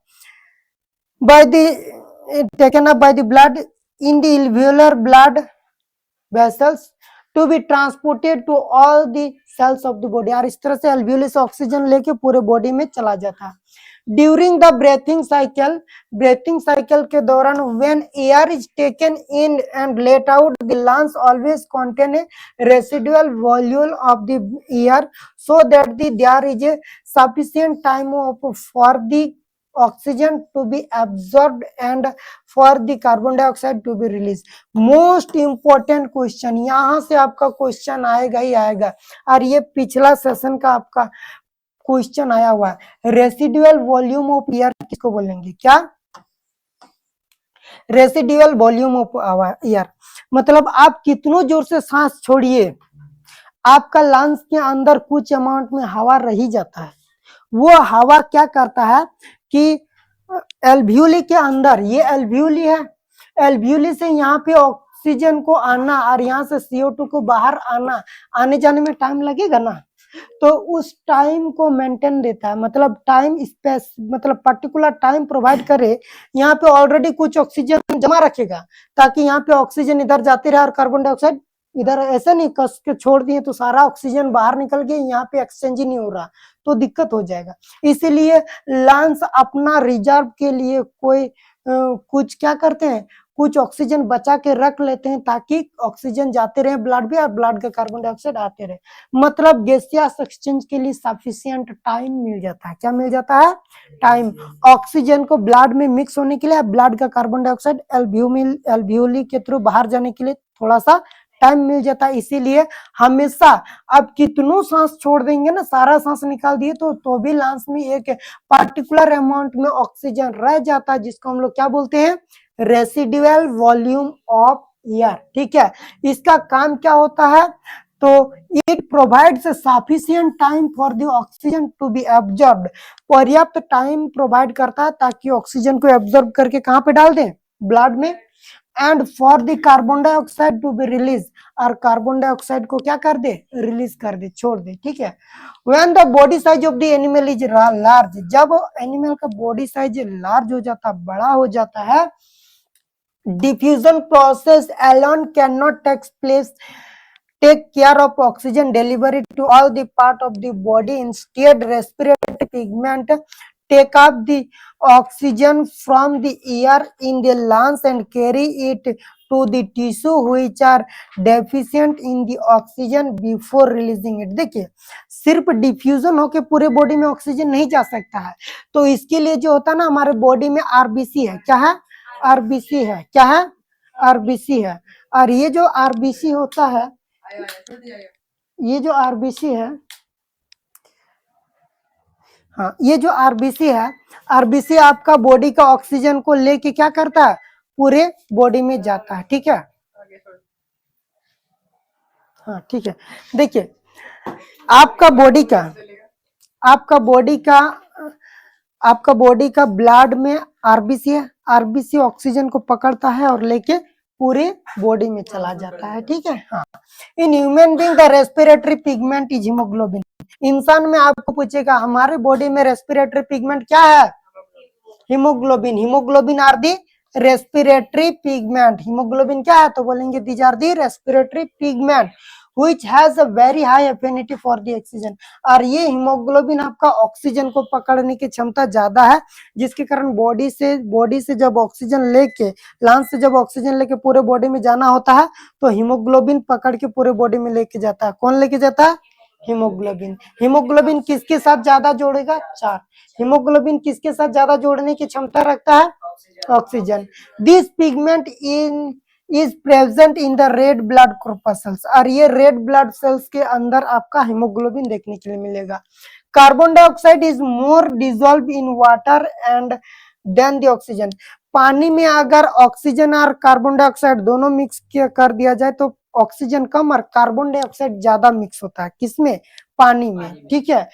Speaker 1: By the taken up by the blood in the alveolar blood vessels to be transported to all the cells of the body, और इस तरह से एल्वियोली से ऑक्सीजन लेके पूरे बॉडी में चला जाता है। ड्यूरिंग द ब्रेथिंग साइकिल के दौरान when air is taken in and let out, the lungs always contain a residual volume of the air so that there is a sufficient time for the oxygen to be absorbed and for the carbon dioxide to be release. Most important question, यहाँ से आपका क्वेश्चन आएगा ही आएगा, और ये पिछला सेशन का आपका क्वेश्चन आया हुआ है। रेसिडुअल वॉल्यूम ऑफ एयर किसको बोलेंगे, क्या, रेसिडुअल वॉल्यूम ऑफ एयर मतलब आप कितनों जोर से सांस छोड़िए, आपका लंग्स के अंदर कुछ अमाउंट में हवा रह जाता है, वो हवा क्या करता है कि एल्वियोली के अंदर, ये एल्वियोली है, एल्वियोली से यहाँ पे ऑक्सीजन को आना और यहाँ से CO2 को बाहर आना, आने जाने में टाइम लगेगा ना, तो उस टाइम को मेंटेन देता है, मतलब टाइम स्पेस, मतलब पर्टिकुलर टाइम प्रोवाइड करे, यहाँ पे ऑलरेडी कुछ ऑक्सीजन जमा रखेगा ताकि यहाँ पे ऑक्सीजन इधर जाते रहे और कार्बन डाइऑक्साइड इधर, ऐसा नहीं कस के छोड़ दिए तो सारा ऑक्सीजन बाहर निकल गया, यहाँ पे एक्सचेंज ही नहीं हो रहा तो दिक्कत हो जाएगा। इसीलिए लंग्स अपना रिजर्व के लिए कोई कुछ क्या करते हैं, कुछ ऑक्सीजन बचा के रख लेते हैं ताकि ऑक्सीजन जाते रहे ब्लड में और ब्लड का कार्बन डाइऑक्साइड आते रहे, मतलब गैसियस एक्सचेंज के लिए सफिशिएंट टाइम मिल जाता है। क्या मिल जाता है, टाइम, ऑक्सीजन को ब्लड में मिक्स होने के लिए, ब्लड का कार्बन डाइऑक्साइड एल्वियोली के थ्रू बाहर जाने के लिए थोड़ा सा टाइम मिल जाता है। इसीलिए हमेशा आप कितनों सांस छोड़ देंगे ना, सारा सांस निकाल दिए तो भी लंग्स में एक पर्टिकुलर अमाउंट में ऑक्सीजन रह जाता है, जिसको हम लोग क्या बोलते हैं, रेसिडुअल वॉल्यूम ऑफ एयर, ठीक है। इसका काम क्या होता है, तो it provides sufficient time for the oxygen to be absorbed, पर्याप्त टाइम प्रोवाइड करता है ताकि ऑक्सीजन को एब्जॉर्ब करके कहाँ पे डाल दें, ब्लड में, and for the carbon dioxide to be release, और कार्बन डाइऑक्साइड को क्या कर दे, रिलीज कर दे, छोड़ दे, ठीक है। When the body size of the animal is large, जब एनिमल का बॉडी साइज लार्ज हो जाता, बड़ा हो जाता है, diffusion process alone cannot take care of oxygen delivery to all the part of the body. Instead, respiratory pigment take up the oxygen from the air in the lungs and carry it to the tissue which are deficient in the oxygen before releasing it। देखिए, सिर्फ डिफ्यूजन होके पूरे बॉडी में ऑक्सीजन नहीं जा सकता है, तो इसके लिए जो होता है ना, हमारे बॉडी में आरबीसी है, क्या है, आरबीसी है, क्या है, आरबीसी है, और ये जो आरबीसी होता है, ये जो आरबीसी है, हाँ, ये जो आरबीसी है, आरबीसी आपका बॉडी का ऑक्सीजन को लेके क्या करता है, पूरे बॉडी में जाता है, ठीक है। हाँ ठीक है, देखिए आपका बॉडी का ब्लड में आरबीसी है, आरबीसी ऑक्सीजन को पकड़ता है और लेके पूरे बॉडी में चला जाता है, ठीक है। हाँ, in human being the respiratory pigment is haemoglobin. इंसान में आपको पूछेगा हमारे बॉडी में रेस्पिरेटरी पिगमेंट क्या है, haemoglobin. Haemoglobin are the respiratory pigment. Haemoglobin क्या है, तो बोलेंगे these are the respiratory pigment which has a very high affinity for the oxygen। और ये हीमोग्लोबिन आपका ऑक्सीजन को पकड़ने की क्षमता ज्यादा है, जिसके कारण बॉडी से जब ऑक्सीजन लेके, लंग्स से जब ऑक्सीजन लेके पूरे बॉडी में जाना होता है तो हीमोग्लोबिन पकड़ के पूरे बॉडी में लेके जाता है। कौन लेके जाता है? हीमोग्लोबिन। हीमोग्लोबिन किसके साथ ज्यादा जोड़ेगा? 4। हीमोग्लोबिन किसके साथ ज्यादा जोड़ने की क्षमता रखता है? Oxygen. This pigment is present in the red blood corpuscles. और ये रेड ब्लड सेल्स के अंदर आपका हीमोग्लोबिन देखने के लिए मिलेगा। Carbon dioxide is more dissolve in water and then the oxygen. पानी में अगर ऑक्सीजन और कार्बन डाइऑक्साइड दोनों मिक्स कर दिया जाए तो ऑक्सीजन कम और कार्बन डाइऑक्साइड ज्यादा मिक्स होता है। किसमें? पानी में। ठीक है।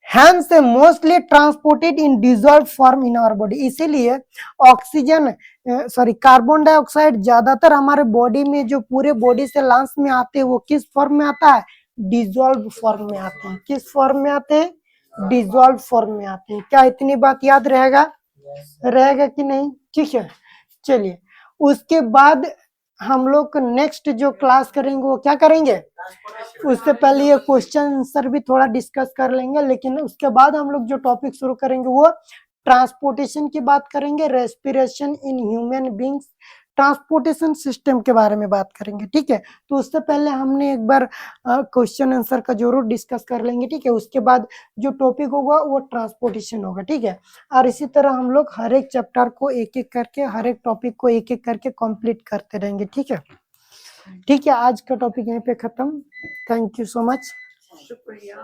Speaker 1: Hence mostly transported in dissolved form in our body। इसीलिए ऑक्सीजन कार्बन डाइऑक्साइड ज्यादातर हमारे बॉडी में, जो पूरे बॉडी से लंग्स में आते हैं, वो किस फॉर्म में आता है? डिजोल्व फॉर्म में आते हैं। किस फॉर्म में आते हैं? डिजोल्व फॉर्म में आते हैं। क्या इतनी बात याद रहेगा? रहेगा कि नहीं? ठीक है, चलिए उसके बाद हम लोग नेक्स्ट जो क्लास करेंगे वो क्या करेंगे? उससे पहले ये क्वेश्चन आंसर भी थोड़ा डिस्कस कर लेंगे, लेकिन उसके बाद हम लोग जो टॉपिक शुरू करेंगे वो ट्रांसपोर्टेशन की बात करेंगे, respiration in human beings, transportation system के बारे में बात करेंगे। ठीक है, तो उससे पहले हमने एक बार क्वेश्चन आंसर का जरूर डिस्कस कर लेंगे। ठीक है, उसके बाद जो टॉपिक होगा वो ट्रांसपोर्टेशन होगा। ठीक है, और इसी तरह हम लोग हर एक चैप्टर को एक एक करके, हर एक टॉपिक को एक एक करके कंप्लीट करते रहेंगे। ठीक है, ठीक है, आज का टॉपिक यहीं पे खत्म। Thank you so much. शुक्रिया।